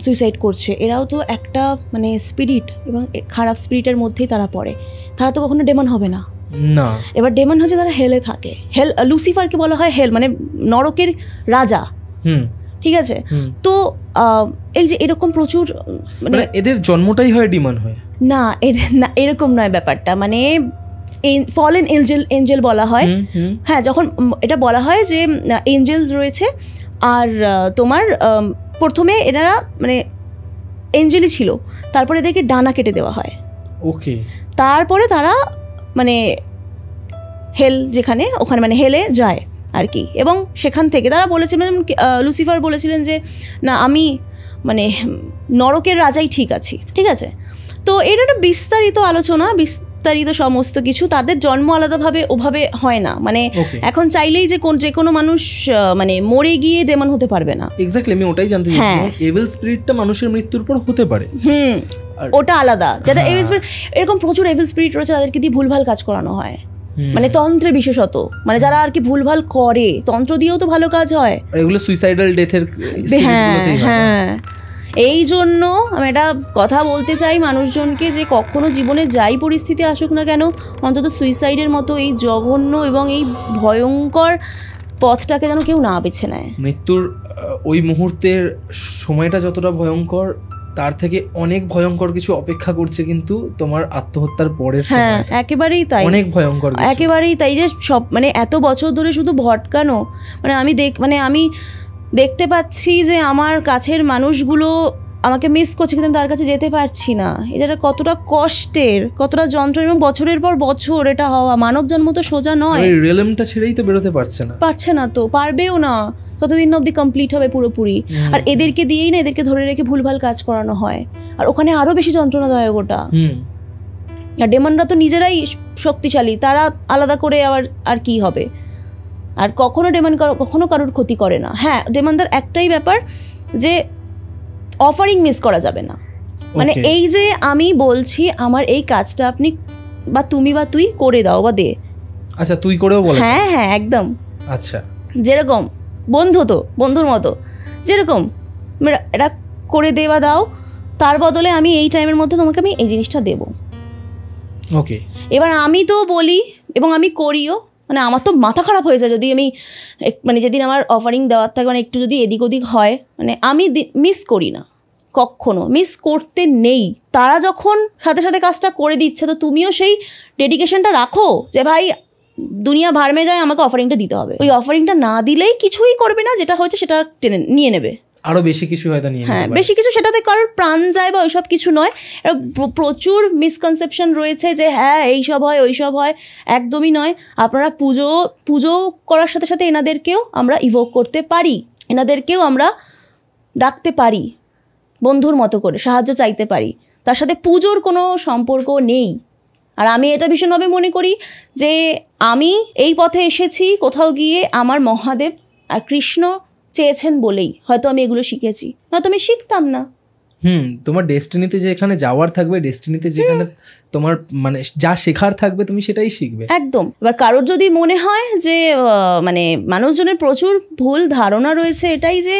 S2: সুইসাইড করছে, এরাও তো একটা মানে স্পিরিট, এবং খারাপ স্পিরিটের মধ্যেই তারা পড়ে। তারা তো কখনো ডেমন হবে না।
S1: না,
S2: এবার ডেমন হচ্ছে তারা হেলে থাকে। হেল, লুসিফারকে বলা হয় হেল, মানে নরকের রাজা। ঠিক আছে, তো এই যে এরকম প্রচুর মানে
S1: এদের জন্মটাই হয় ডিমন হয়
S2: না, না এরকম নয় ব্যাপারটা। মানে ফলেন এঞ্জেল বলা হয়। হ্যাঁ, যখন এটা বলা হয় যে এঞ্জেল রয়েছে, আর তোমার প্রথমে এনারা মানে এঞ্জেলই ছিল, তারপরে এদেরকে ডানা কেটে দেওয়া হয়।
S1: ওকে,
S2: তারপরে তারা মানে হেল, যেখানে ওখানে মানে হেলে যায় আর কি। এবং সেখান থেকে তারা বলেছিলেন, লুসিফার বলেছিলেন যে না, আমি মানে নরকের রাজাই ঠিক আছি। ঠিক আছে, তো এটা একটা বিস্তারিত আলোচনা, বিস্তারিত সমস্ত কিছু। তাদের জন্ম আলাদাভাবে ওভাবে হয় না। মানে এখন চাইলেই যে কোনো মানুষ মানে মরে গিয়ে ডেমন হতে পারবে না।
S1: এক্স্যাক্টলি, আমি ওটাই জানতে চাইছিলাম। এভিল স্পিরিটটা মানুষের মৃত্যুর পর হতে পারে,
S2: ওটা আলাদা। যারা এভিল স্পিরিট, এরকম প্রচুর এভিল স্পিরিট রয়েছে, তাদেরকে দিয়ে ভুলভাল কাজ করানো হয়। মানে তন্ত্রে বিশেষত, মানে যারা আর কি ভুলভাল করে, তন্ত্র দিয়েও তো ভালো কাজ হয়।
S1: এগুলো সুইসাইডাল ডেথের।
S2: হ্যাঁ, এই জন্য আমি একটা কথা বলতে চাই মানুষজনকে, যে কখনো জীবনে যাই পরিস্থিতি আসুক না কেন, অন্তত সুইসাইডের মতো এই জঘন্য এবং এই ভয়ঙ্কর পথটাকে যেন কেউ না বেছে নেয়।
S1: মৃত্যুর ওই মুহূর্তের সময়টা যতটা ভয়ঙ্কর, তার থেকে অনেক ভয়ঙ্কর কিছু অপেক্ষা করছে কিন্তু তোমার আত্মহত্যার পরের সময়।
S2: হ্যাঁ, একেবারেই তাই,
S1: অনেক ভয়ঙ্কর,
S2: একেবারেই তাই। যে সব মানে এত বছর ধরে শুধু ভটকানো, মানে আমি দেখতে পাচ্ছি যে আমার কাছের মানুষগুলো আমাকে মিস করছে, কিন্তু আমি তার কাছে যেতে পারছি না। এটা কতটা কষ্টের, কতটা যন্ত্রণা, এবং বছরের পর বছর এটা হওয়া। মানব জন্ম তো সোজা নয়।
S1: এই রিয়েলমটা ছেড়েই তো বেরোতে পারছে না, তো
S2: পারবেও না ততদিন অবধি কমপ্লিট হবে পুরোপুরি। আর এদেরকে দিয়েই না, এদেরকে ধরে রেখে ভুলভাল কাজ করানো হয়, আর ওখানে আরো বেশি যন্ত্রণাদায়ক ওটা। আর ডেমনরা তো নিজেরাই শক্তিশালী, তারা আলাদা করে আবার আর কি হবে। আর কখনো ডেমন কখনো কারোর ক্ষতি করে না। হ্যাঁ, ডেমনদের একটাই ব্যাপার যে অফারিং মিস করা যাবে না। মানে এই যে আমি বলছি আমার এই কাজটা আপনি বা তুমি বা তুই করে দাও বা দে।
S1: আচ্ছা, তুই করেও বল?
S2: হ্যাঁ হ্যাঁ, একদম।
S1: আচ্ছা,
S2: যেরকম বন্ধুর মতো যেরকম এটা করে দে বা দাও, তার বদলে আমি এই টাইমের মধ্যে তোমাকে আমি এই জিনিসটা দেবো।
S1: ওকে,
S2: এবার আমি তো বলি এবং আমি করিও। মানে আমার তো মাথা খারাপ হয়ে যায় যদি আমি মানে যেদিন আমার অফারিং দেওয়ার থাকে, মানে একটু যদি এদিক ওদিক হয়, মানে আমি মিস করি না, কখনো মিস করতে নেই। তারা যখন সাথে সাথে কাজটা করে দিচ্ছে, তো তুমিও সেই ডেডিকেশনটা রাখো যে ভাই দুনিয়া ভাড়মে যায়, আমাকে অফারিংটা দিতে হবে। ওই অফারিংটা না দিলেই কিছুই করবে না, যেটা হচ্ছে সেটা টেনে নিয়ে নেবে,
S1: আরো বেশি কিছু হয়তো নিয়ে নেবে।
S2: হ্যাঁ, বেশি কিছু, সেটাতে কারোর প্রাণ যায় বা ওইসব কিছু নয়। প্রচুর মিসকনসেপশন রয়েছে যে হ্যাঁ এইসব হয় ওইসব হয়, একদমই নয়। আপনারা পুজো করার সাথে সাথে এনাদেরকেও আমরা ইভোক করতে পারি, এনাদেরকেও আমরা ডাকতে পারি, বন্ধুর মতো করে সাহায্য চাইতে পারি। তার সাথে পুজোর কোনো সম্পর্ক নেই। আর আমি এটা ভীষণভাবে মনে করি যে আমি এই পথে এসেছি কোথাও গিয়ে আমার মহাদেব আর কৃষ্ণ চেয়েছেন বলেই হয়তো আমি এগুলো শিখেছি, নয়তো আমি শিখতাম না।
S1: তোমার ডেস্টিনিতে যে এখানে যাওয়ার থাকবে, ডেস্টিনিতে যেখানে তোমার মানে যা শেখার থাকবে তুমি সেটাই শিখবে।
S2: একদম। এবার কারোর যদি মনে হয় যে মানে মানুষজনের প্রচুর ভুল ধারণা রয়েছে এটাই যে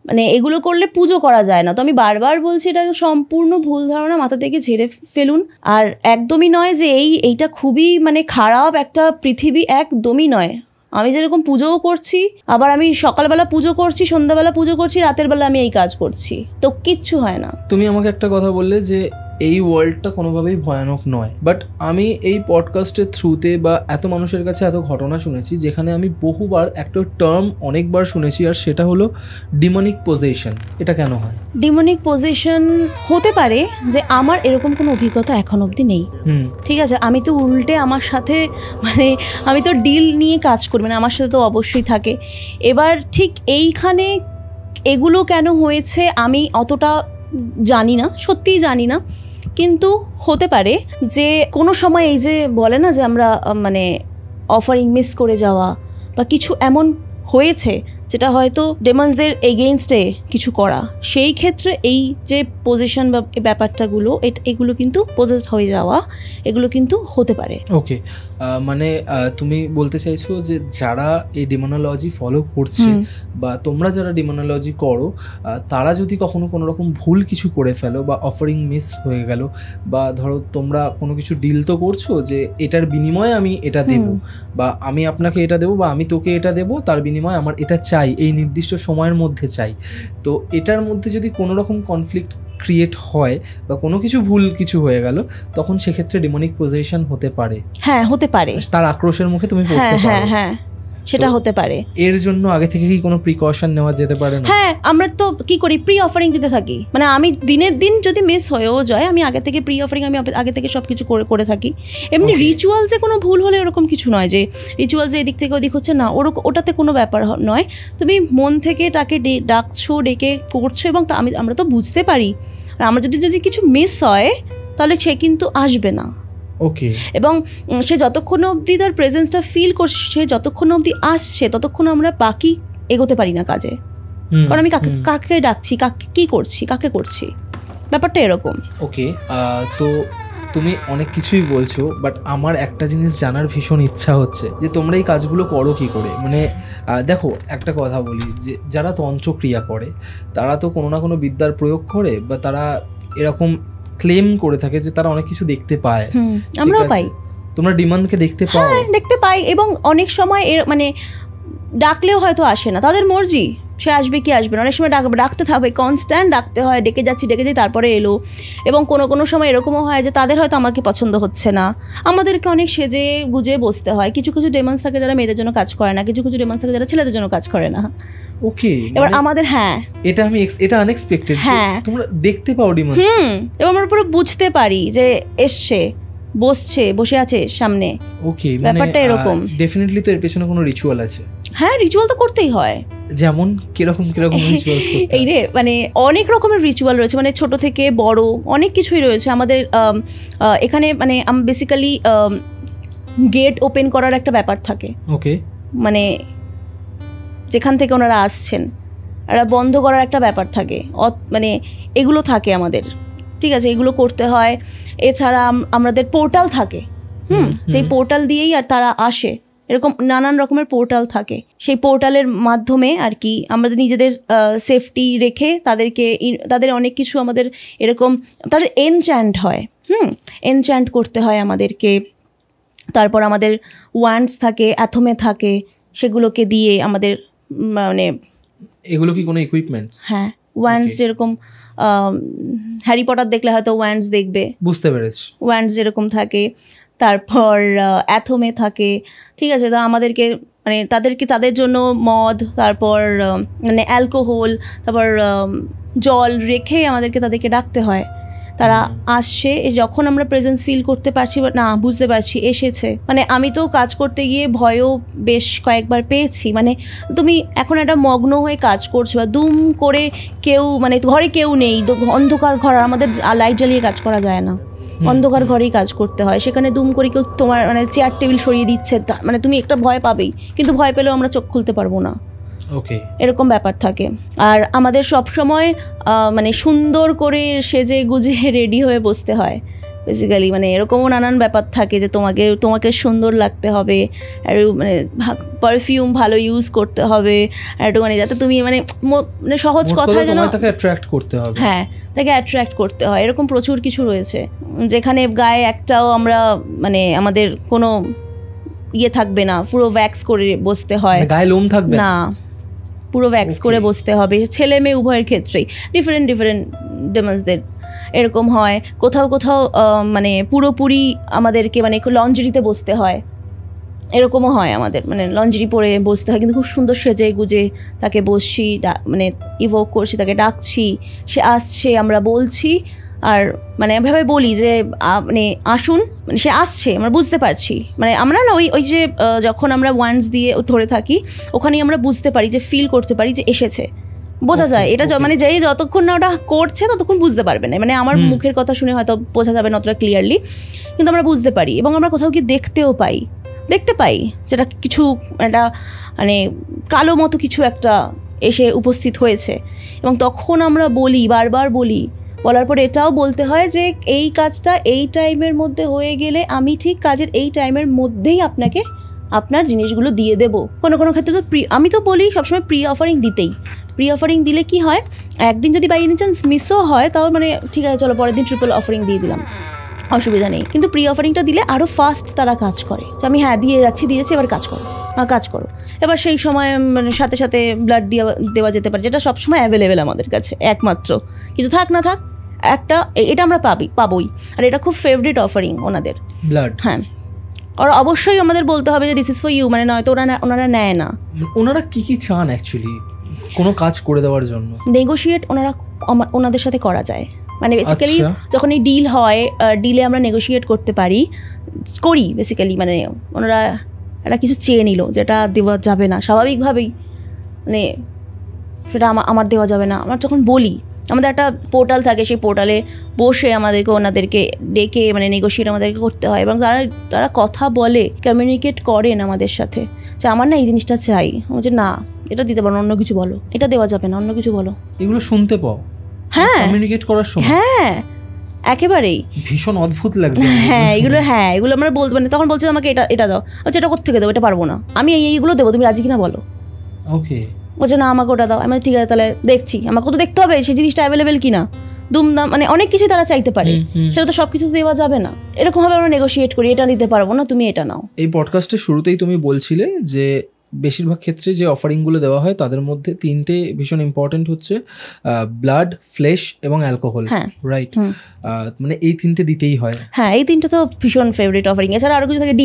S2: মানে এগুলো করলে পুজো করা যায় না, তো আমি বারবার বলছি এটা সম্পূর্ণ ভুল ধারণা, মাথা থেকে ঝেড়ে ফেলুন। আর একদমই নয় যে এইটা খুবই মানে খারাপ একটা পৃথিবী, একদমই নয়। আমি যেরকম পুজোও করছি, আবার আমি সকালবেলা পুজো করছি, সন্ধ্যাবেলা পুজো করছি, রাতের বেলা আমি এই কাজ করছি, তো কিচ্ছু হয় না।
S1: তুমি আমাকে একটা কথা বললে যে এই ওয়ার্ল্ডটা কোনোভাবেই ভয়ানক নয়, বাট আমি এই পডকাস্টের থ্রুতে বা এত মানুষের কাছে এত ঘটনা শুনেছি যেখানে আমি বহুবার একটা টার্ম অনেকবার শুনেছি, আর সেটা হলো ডিমনিক পজেশন। এটা কেন হয়?
S2: ডিমনিক পজেশন হতে পারে যে আমার এরকম কোনো অভিজ্ঞতা এখন অবধি নেই, ঠিক আছে। আমি তো উল্টে আমার সাথে মানে আমি তো ডিল নিয়ে কাজ করি, মানে আমার সাথে তো অবশ্যই থাকে। এবার ঠিক এইখানে এগুলো কেন হয়েছে আমি অতটা জানি না, সত্যিই জানি না, কিন্তু হতে পারে যে কোনো সময় এই যে বলে না যে আমরা মানে অফারিং মিস করে যাওয়া বা কিছু এমন হয়েছে যেটা হয়তো ডেমন্সদের এগেইনস্টে কিছু করা, সেই ক্ষেত্রে এই যে পজিশন বা ব্যাপারটাগুলো এগুলো কিন্তু পজেসড হয়ে যাওয়া এগুলো কিন্তু হতে পারে।
S1: ওকে, মানে তুমি বলতে চাইছো যে যারা এই ডিমোনোলজি ফলো করছে বা তোমরা যারা ডিমোনোলজি করো তারা যদি কখনো কোনো রকম ভুল কিছু করে ফেলো বা অফারিং মিস হয়ে গেল, বা ধরো তোমরা কোনো কিছু ডিল তো করছো যে এটার বিনিময়ে আমি এটা দেব, বা আমি আপনাকে এটা দেবো বা আমি তোকে এটা দেবো, তার বিনিময়ে আমার এটা চাই, এই নির্দিষ্ট সময়ের মধ্যে চাই, তো এটার মধ্যে যদি কোনো রকম কনফ্লিক্ট ক্রিয়েট হয় বা কোনো কিছু ভুল কিছু হয়ে গেল, তখন সেক্ষেত্রে ডিমনিক পজেশন হতে পারে।
S2: হ্যাঁ, হতে পারে, তার
S1: আক্রোশের মুখে তুমি পড়তে পারো।
S2: হ্যাঁ হ্যাঁ, সেটা হতে পারে।
S1: এর জন্য আগে থেকে কি কোনো প্রিকশন নেওয়া যেতে পারে না?
S2: হ্যাঁ, আমরা তো কি করি, প্রি অফারিং দিতে থাকি। মানে আমি দিনের দিন যদি মিস হয়েও যায়, আমি আগে থেকে প্রি অফারিং আমি আগে থেকে সব কিছু করে থাকি। এমনি রিচুয়ালসে কোনো ভুল হলে ওরকম কিছু নয় যে রিচুয়ালসে এদিক থেকে ওদিক হচ্ছে না, ওটাতে কোনো ব্যাপার নয়। তুমি মন থেকে তাকে ডাকছো, ডেকে করছো, এবং আমরা তো বুঝতে পারি। আর আমার যদি কিছু মিস হয় তাহলে সে কিন্তু আসবে না।
S1: ওকে,
S2: এবং সে যতক্ষণ অবধি তার প্রেজেন্সটা ফিল করছে, সে যতক্ষণ অবধি আসছে ততক্ষণ আমরা বাকি এগোতে পারি না কাজে। কারণ আমি কাকে ডাকছি, কাকে কি করছি, কাকে করছি, ব্যাপারটা এরকম।
S1: ওকে, তো তুমি অনেক কিছুই বলছো, বাট আমার একটা জিনিস জানার ভীষণ ইচ্ছা হচ্ছে যে তোমরা এই কাজগুলো করো কি করে। মানে দেখো, একটা কথা বলি, যে যারা তন্ত্রক্রিয়া করে তারা তো কোনো না কোনো বিদ্যার প্রয়োগ করে, বা তারা এরকম ক্লেম করে থাকে যে তারা অনেক কিছু দেখতে পায়।
S2: আমরাও পাই।
S1: তোমরা ডিমান্ডকে দেখতে পাও?
S2: হ্যাঁ, দেখতে পাই, এবং অনেক সময় মানে ডাকলেও হয়তো আসে না, তাদের মর্জি, সে আসবে কি আসবে না। অনেক সময় ডাকতে থাকবে, কনস্ট্যান্ট ডাকতে হয়, ডেকে যাচ্ছি তারপরে এলো। এবং কোনো সময় এরকমও হয় যে তাদের হয়তো আমাকে পছন্দ হচ্ছে না, আমাদেরকে অনেক সেজে গুজে বসতে হয়। কিছু ডেমন্স থাকে যারা মেয়েদের জন্য কাজ করে না, কিছু ডেমন্স থাকে যারা ছেলেদের জন্য কাজ করে না।
S1: ওকে,
S2: এবার আমাদের
S1: এটা আনএক্সপেক্টেড।
S2: হ্যাঁ,
S1: তোমরা দেখতে পাও ডিমন্স?
S2: এবং আমরা পুরো বুঝতে পারি যে এসছে, বসে আছে সামনে।
S1: ওকে,
S2: ব্যাপারটা এরকম।
S1: ডেফিনেটলি তো এর পেছনে কোনো রিচুয়াল আছে।
S2: হ্যাঁ, রিচুয়াল তো করতেই হয়।
S1: যেমন কিরকম রিচুয়ালস করতে হয়?
S2: এই রে, মানে অনেক রকমের রিচুয়াল রয়েছে, মানে ছোট থেকে বড় অনেক কিছুই রয়েছে আমাদের এখানে। মানে বেসিক্যালি গেট ওপেন করার একটা ব্যাপার থাকে।
S1: ওকে,
S2: মানে যেখান থেকে ওনারা আসছেন এটা বন্ধ করার একটা ব্যাপার থাকে, মানে এগুলো থাকে আমাদের। ঠিক আছে, এগুলো করতে হয়। এছাড়া আমাদের পোর্টাল থাকে, যেই পোর্টাল দিয়েই আর তারা আসে, এরকম নানান রকমের পোর্টাল থাকে। সেই পোর্টালের মাধ্যমে আর কি আমাদের নিজেদের সেফটি রেখে তাদের অনেক কিছু আমাদের এরকম তাদের এনচ্যান্ট হয়, এনচ্যান্ট করতে হয় আমাদেরকে। তারপর আমাদের ওয়ান্ডস থাকে, অ্যাথমে থাকে, সেগুলোকে দিয়ে আমাদের মানে
S1: এগুলো কি কোনো ইকুইপমেন্টস?
S2: হ্যাঁ, ওয়ান্ডস যেরকম হ্যারি পটার দেখলে হয়তো ওয়ান্ডস দেখবে,
S1: বুঝতে পেরেছি,
S2: ওয়ান্ডস যেরকম থাকে। তারপর অ্যাথমে থাকে। ঠিক আছে, তো আমাদেরকে মানে তাদের জন্য মদ, তারপর মানে অ্যালকোহল, তারপর জল রেখে তাদেরকে ডাকতে হয়। তারা আসছে, যখন আমরা প্রেজেন্স ফিল করতে পারছি না, বুঝতে পারছি এসেছে। মানে আমি তো কাজ করতে গিয়ে ভয়ও বেশ কয়েকবার পেয়েছি। মানে তুমি এখন একটা মগ্ন হয়ে কাজ করছো, বা দুম করে কেউ মানে ঘরে কেউ নেই, অন্ধকার ঘর, আমাদের লাইট জ্বালিয়ে কাজ করা যায় না, অন্ধকার ঘরেই কাজ করতে হয়। সেখানে দুম করে কেউ তোমার মানে চেয়ার টেবিল সরিয়ে দিচ্ছে, মানে তুমি একটা ভয় পাবেই, কিন্তু ভয় পেলেও আমরা চোখ খুলতে পারবো না।
S1: ওকে,
S2: এরকম ব্যাপার থাকে। আর আমাদের সব সময় মানে সুন্দর করে সেজে গুজে রেডি হয়ে বসতে হয় বেসিক্যালি। মানে এরকমও নানান ব্যাপার থাকে যে তোমাকে সুন্দর লাগতে হবে, আর মানে পারফিউম ভালো ইউজ করতে হবে, আর একটু মানে যাতে তুমি মানে সহজ কথায় যেন
S1: তাকে অ্যাট্রাক্ট করতে হবে।
S2: হ্যাঁ, তাকে অ্যাট্রাক্ট করতে হয়। এরকম প্রচুর কিছু রয়েছে, যেখানে গায়ে একটাও আমরা মানে আমাদের কোনো থাকবে না, পুরো ভ্যাক্স করে বসতে হয়।
S1: গায়ে লোম থাকবে
S2: না, পুরো ভ্যাক্স করে বসতে হবে, ছেলে মেয়ে উভয়ের ক্ষেত্রেই। ডিফারেন্ট ডেমন্সদের এরকম হয়। কোথাও মানে পুরোপুরি আমাদেরকে মানে লঞ্জারিতে বসতে হয়, এরকমও হয় আমাদের। মানে লঞ্জারি পরে বসতে হয়, কিন্তু খুব সুন্দর সেজে গুজে তাকে বসছি, মানে ইভোক করছি, তাকে ডাকছি, সে আসছে, আমরা বলছি। আর মানে এভাবে বলি যে মানে আসুন, মানে সে আসছে, আমরা বুঝতে পারছি। মানে আমরা না ওই যে যখন আমরা ওয়ান্ডস দিয়ে ধরে থাকি, ওখানেই আমরা বুঝতে পারি, যে ফিল করতে পারি যে এসেছে, বোঝা যায় এটা মানে যেই যতক্ষণ না ওটা করছে ততক্ষণ বুঝতে পারবে না, মানে আমার মুখের কথা শুনে হয়তো বোঝা যাবে না অতটা ক্লিয়ারলি, কিন্তু আমরা বুঝতে পারি এবং আমরা কোথাও কি দেখতে পাই যেটা কিছু একটা মানে কালো মতো কিছু একটা এসে উপস্থিত হয়েছে, এবং তখন আমরা বারবার বলার পর এটাও বলতে হয় যে এই কাজটা এই টাইমের মধ্যে হয়ে গেলে আমি ঠিক কাজের এই টাইমের মধ্যেই আপনাকে আপনার জিনিসগুলো দিয়ে দেবো। কোনো ক্ষেত্রে তো আমি তো বলি সবসময় প্রি অফারিং দিলে কি হয়, একদিন যদি বাই এনি চান্স মিসও হয় তাও মানে ঠিক আছে চলো পরের দিন ট্রিপল অফারিং দিয়ে দিলাম, অসুবিধা নেই। কিন্তু প্রি অফারিংটা দিলে আরও ফাস্ট তারা কাজ করে, যে আমি হ্যাঁ দিয়েছি এবার কাজ করো। এবার সেই সময় মানে সাথে সাথে ব্লাড দেওয়া যেতে পারে, যেটা সবসময় অ্যাভেলেবেল আমাদের কাছে একমাত্র, কিন্তু থাক না থাক একটা এটা আমরা পাবোই। আর এটা খুব ফেভারিট অফারিং ওনাদের ব্লাড। হ্যাঁ, আর অবশ্যই আমাদের বলতে হবে যে দিস ইজ ফর ইউ, মানে নয়তো ওনারা নেয় না।
S1: ওনারা কি চান অ্যাকচুয়ালি কোনো কাজ করে দেওয়ার জন্য?
S2: নেগোশিয়েট ওনাদের সাথে করা যায়, মানে বেসিক্যালি যখন এই ডিল হয়, ডিলে আমরা নেগোশিয়েট করতে করি বেসিক্যালি, মানে ওনারা একটা কিছু চেয়ে নিল যেটা দেওয়া যাবে না স্বাভাবিকভাবেই, মানে সেটা আমার দেওয়া যাবে না। আমরা যখন বলি, আমাদের একটা পোর্টাল থাকে, সেই পোর্টালে বসে ওনাদেরকে ডেকে মানে নেগোশিয়েট আমাদেরকে করতে হয়, এবং তারা কথা বলে, কমিউনিকেট করেন আমাদের সাথে যে আমার না এই জিনিসটা চাই, যে না এটা দিতে পারো, অন্য কিছু বলো, এটা দেওয়া যাবে না, অন্য কিছু বলো।
S1: এগুলো শুনতে পাও? হ্যাঁ, কমিউনিকেট করার সময়
S2: হ্যাঁ একেবারেই
S1: ভীষণ অদ্ভুত লাগছে।
S2: এগুলো আমরা বলতে মানে তখন বলছে আমাকে এটা দাও, আচ্ছা এটা কোত্থেকে দেবো, এটা পারবো না, আমি এইগুলো দেবো, তুমি রাজি কিনা বলো।
S1: ওকে,
S2: বলছে না আমাকে ওটা দাও, আমি ঠিক আছে তাহলে দেখছি, আমাকে তো দেখতে হবে সেই জিনিসটা অ্যাভেলেবেল কিনা, দুমদাম মানে অনেক কিছুই তারা চাইতে পারে, সেটা তো সবকিছু দেওয়া যাবে না। এরকম ভাবে আমরা নেগোশিয়েট করি, এটা নিতে পারবো না, তুমি এটা নাও।
S1: এই পডকাস্টের শুরুতেই তুমি বলছিলে যে বেশিরভাগ ক্ষেত্রে যে অফারিংগুলো দেওয়া হয় তাদের মধ্যে তিনটে ভীষণ ইম্পর্টেন্ট হচ্ছে ব্লাড, ফ্লেশ এবং অ্যালকোহল, রাইট? মানে এই তিনটে দিতেই হয়।
S2: হ্যাঁ, এই তিনটে তো ভীষণ ফেভারিট অফারিং। এছাড়া আরো কিছু থাকে,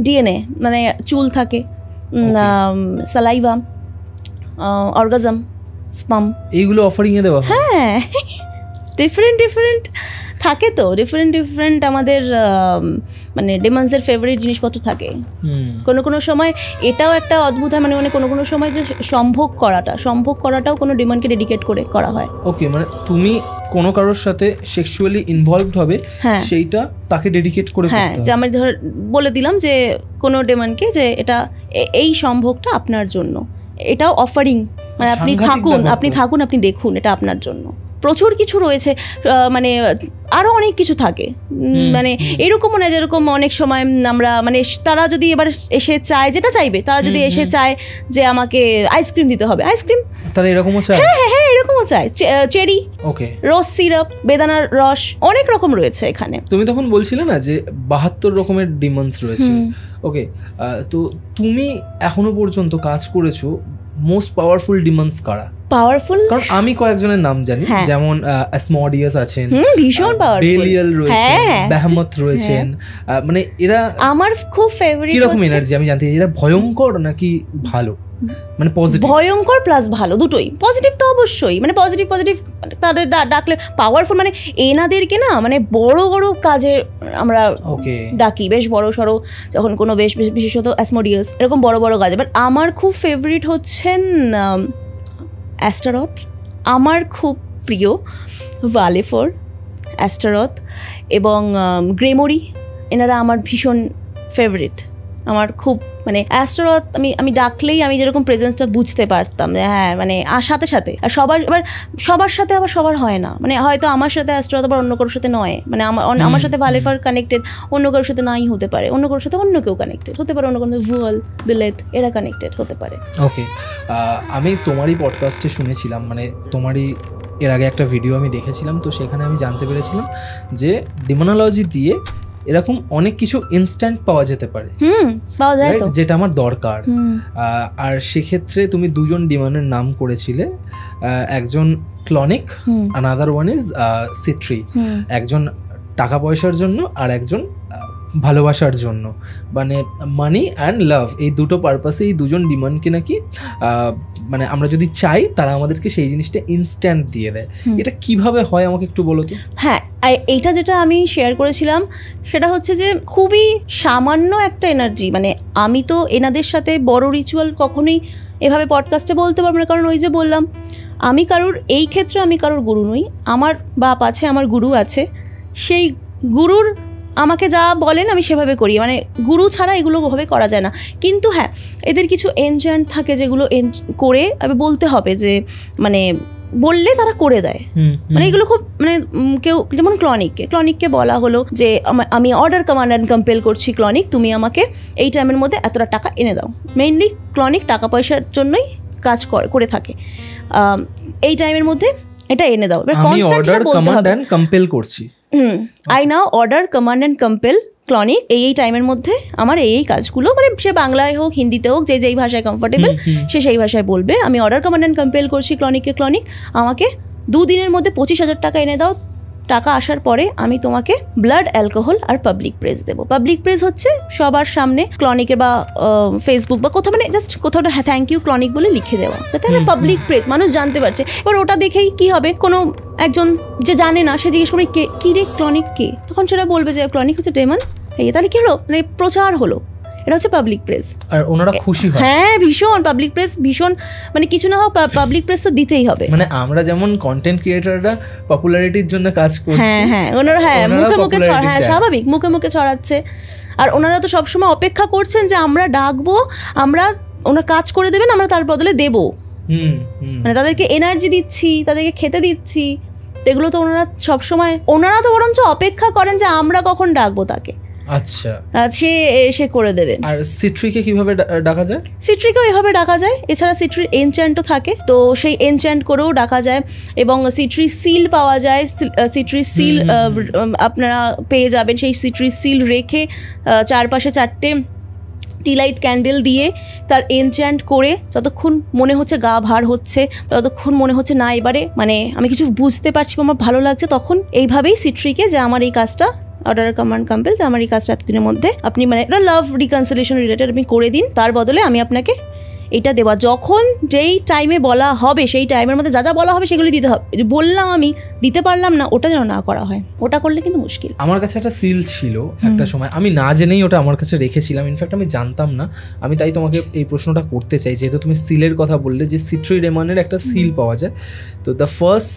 S2: ডিএনএ মানে চুল থাকে, সালাইভা, অর্গাজম, স্পাম,
S1: এইগুলো অফারিং এ দেওয়া হয়।
S2: হ্যাঁ, ডিফারেন্ট থাকে তো, ডিফারেন্ট আমাদের মানে ডিমান্ডসের ফেভারিট জিনিসপত্র থাকে। কোনো সময় এটাও একটা অদ্ভুত হয়, মানে কোনো সময় যে সম্ভোগ করাটাও কোনো ডিমান্ডকে ডেডিকেট করে করা হয়।
S1: ওকে, মানে তুমি কোনো কারোর সাথে সেক্সুয়ালি ইনভলভড হবে, সেইটা তাকে ডেডিকেট করে,
S2: হ্যাঁ, যে আমি ধর বলে দিলাম যে কোনো ডিমান্ডকে যে এটা এই সম্ভোগটা আপনার জন্য, এটাও অফারিং, মানে আপনি থাকুন আপনি দেখুন, এটা আপনার জন্য। প্রচুর কিছু রয়েছে, মানে আরও অনেক কিছু থাকে, মানে এরকমও না যেরকম অনেক সময় আমরা মানে তারা যদি এবার এসে চায় যেটা চাইবে, তারা যদি এসে চায় যে আমাকে আইসক্রিম দিতে হবে, আইসক্রিম তারা এরকমও চায়। হ্যাঁ এরকমও চায়, চেরি, ওকে, রোজ সিরাপ, বেদানার রস, অনেক রকম রয়েছে এখানে।
S1: তুমি তখন বলছিলে না যে 72 রকমের ডিমান্ডস রয়েছে। ওকে, তো তুমি এখনো পর্যন্ত কাজ করেছো, মোস্ট পাওয়ারফুল ডিমান্ডস কারা?
S2: পাওয়ারফুল,
S1: কারণ আমি কয়েকজনের নাম জানি, যেমন অ্যাসমোডিয়াস আছেন,
S2: ভীষণ পাওয়ারফুল,
S1: বেলিয়াল রয়েছেন, বেহেমত রয়েছেন, মানে এরা
S2: আমার খুব ফেভারিট।
S1: কিরকম এনার্জি আমি জানতে চাই, এরা ভয়ঙ্কর নাকি ভালো? মানে পজিটিভ,
S2: ভয়ঙ্কর প্লাস ভালো দুটোই। পজিটিভ তো অবশ্যই, মানে পজিটিভ তাদের ডাকলে পাওয়ারফুল, মানে এনাদেরকে না মানে বড় বড় কাজে আমরা ডাকি, বেশ বড় সড়ো, যখন কোনো বেশ বিশেষত অ্যাসমোডিয়াস এরকম বড় বড় কাজে। বাট আমার খুব ফেভারিট হচ্ছেন অ্যাস্টারথ, আমার খুব প্রিয় ভালেফোর, অ্যাস্টারথ এবং গ্রেমোরি, এনারা আমার ভীষণ ফেভারিট। আমার খুব মানে অ্যাস্টারথ আমি ডাকলেই আমি যেরকম প্রেজেন্সটা বুঝতে পারতাম, হ্যাঁ মানে সাথে সাথে। আর সবার সাথে আবার সবার হয় না, মানে হয়তো আমার সাথে অ্যাস্টারথ আবার অন্য কারোর সাথে নয়, মানে আমার সাথে ভালেফার কানেক্টেড, অন্য কারোর সাথে নাই হতে পারে, অন্য কারোর সাথে অন্য কেউ কানেক্টেড হতে পারে, অন্য কোনো ভুয়াল, বিলেত এরা কানেক্টেড হতে পারে।
S1: ওকে, আমি তোমারই পডকাস্টে শুনেছিলাম, মানে তোমারই এর আগে একটা ভিডিও আমি দেখেছিলাম, তো সেখানে আমি জানতে পেরেছিলাম যে ডিমোনোলজি দিয়ে এরকম অনেক কিছু ইনস্ট্যান্ট পাওয়া যেতে পারে,
S2: পাওয়া যায় তো,
S1: যেটা আমার দরকার। আর সেক্ষেত্রে তুমি দুজন ডিমান্ডের নাম করেছিলে, একজন ক্লনিক, আনাদার ওয়ান ইজ সিট্রি, একজন টাকা পয়সার জন্য আর একজন ভালোবাসার জন্য, মানে মানি অ্যান্ড লাভ, এই দুটো পারপাসে এই দুজন ডিমান্ডকে নাকি মানে আমরা যদি চাই তারা আমাদেরকে সেই জিনিসটা ইনস্ট্যান্ট দিয়ে দেয়। এটা কিভাবে হয় আমাকে একটু বলো তো।
S2: হ্যাঁ, এইটা যেটা আমি শেয়ার করেছিলাম সেটা হচ্ছে যে খুবই সামান্য একটা এনার্জি, মানে আমি তো এনাদের সাথে বড় রিচুয়াল কখনোই এভাবে পডকাস্টে বলতে পারবো না, কারণ ওই যে বললাম আমি কারোর, এই ক্ষেত্রে আমি কারোর গুরু নই। আমার বাপ আছে, আমার গুরু আছে, সেই গুরুর আমাকে যা বলেন আমি সেভাবে করি, মানে গুরু ছাড়া এগুলো ওভাবে করা যায় না। কিন্তু হ্যাঁ, এদের কিছু এনচ্যান্ট থাকে যেগুলো করে আমি বলতে হবে যে মানে বললে তারা করে দেয়, মানে এগুলো খুব মানে কেউ যেমন ক্লনিককে বলা হলো যে আমি অর্ডার কমান্ড অ্যান্ড কম্পেল করছি, ক্লনিক তুমি আমাকে এই টাইমের মধ্যে এতটা টাকা এনে দাও। মেইনলি ক্লনিক টাকা পয়সার জন্যই কাজ করে থাকে, এই টাইমের মধ্যে এটা এনে দাও।
S1: আমি অর্ডার কমান্ড অ্যান্ড কম্পেল করছি,
S2: I now order command and compel ক্লনিক এই টাইমের মধ্যে আমার এই কাজগুলো, মানে সে বাংলায় হোক হিন্দিতে হোক, যে যেই ভাষায় কমফোর্টেবল সে সেই ভাষায় বলবে। আমি অর্ডার কমান্ড অ্যান্ড কম্পেল করছি ক্লনিক আমাকে 2 দিনের মধ্যে 25,000 টাকা এনে দাও। টাকা আসার পরে আমি তোমাকে ব্লাড, অ্যালকোহল আর পাবলিক প্রেস দেবো। পাবলিক প্রেস হচ্ছে সবার সামনে ক্লনিকের বা ফেসবুক বা কোথাও, মানে জাস্ট কোথাও থ্যাংক ইউ ক্লনিক বলে লিখে দেওয়া, যাতে আমি পাবলিক প্রেস, মানুষ জানতে পারছে। এবার ওটা দেখেই কি হবে, কোনো একজন যে জানে না সে জিজ্ঞেস করবে কি রে ক্লনিক কে, তখন সেটা বলবে যে ক্লনিক হচ্ছে ডেমন। তাহলে কি হলো, মানে প্রচার হলো, এটা হচ্ছে পাবলিক প্রেস। আর ওনারা খুশি হয়, হ্যাঁ ভীষণ, পাবলিক প্রেস ভীষণ, মানে কিছু না হোক পাবলিক প্রেস তো দিতেই হবে। মানে আমরা যেমন কন্টেন্ট ক্রিয়েটররা পপুলারিটির জন্য কাজ করছি, হ্যাঁ ওনারা মুখে হ্যাঁ স্বাভাবিক মুখে ছড়াচ্ছে। আর ওনারা তো সবসময় অপেক্ষা করছেন যে আমরা ডাকবো, ওনার কাজ করে দেবেন, আমরা তার বদলে দেবো। মানে তাদেরকে এনার্জি দিচ্ছি, তাদেরকে খেতে দিচ্ছি, এগুলো তো ওনারা সবসময়, ওনারা তো বরঞ্চ অপেক্ষা করেন যে আমরা কখন ডাকবো তাকে। আচ্ছা, সে করে দেবে। আর সিট্রিকে কিভাবে ডাকা যায়? সিট্রিকেও এভাবে ডাকা যায়, এছাড়া সিট্রির এনচ্যান্টও থাকে, তো সেই এনচ্যান্ট করেও ডাকা যায়। এবং সিট্রি সিল পাওয়া যায়, সিট্রি সিল আপনারা পেয়ে যাবেন। সেই সিট্রি সিল রেখে চারপাশে 4টে টিলাইট ক্যান্ডেল দিয়ে তার এনচ্যান্ট করে, যতক্ষণ মনে হচ্ছে গা ভার হচ্ছে, ততক্ষণ মনে হচ্ছে না এবারে মানে আমি কিছু বুঝতে পারছি, আমার ভালো লাগছে, তখন এইভাবেই সিট্রিকে যে আমার এই কাজটা অর্ডার কমান্ড কম্পেল, যে আমার এই কাজটা এতদিনের মধ্যে আপনি মানে এটা লাভ রিকনসিলিয়েশন রিলেটেড আপনি করে দিন, তার বদলে আমি আপনাকে এটা দেওয়া। যখন যেই টাইমে বলা হবে সেই টাইমের মধ্যে যা যা বলা হবে সেগুলি দিতে হবে। বললাম আমি দিতে পারলাম না, ওটা যেন না করা হয়, ওটা করলে কিন্তু মুশকিল। আমার কাছে একটা সিল ছিল একটা সময়, আমি না জেনেই ওটা আমার কাছে রেখেছিলাম, ইনফ্যাক্ট আমি জানতাম না। আমি তাই তোমাকে এই প্রশ্নটা করতে চাই, যেহেতু তুমি সিলের কথা বললে যে সিট্রি ডেমনের একটা সিল পাওয়া যায়, তো the first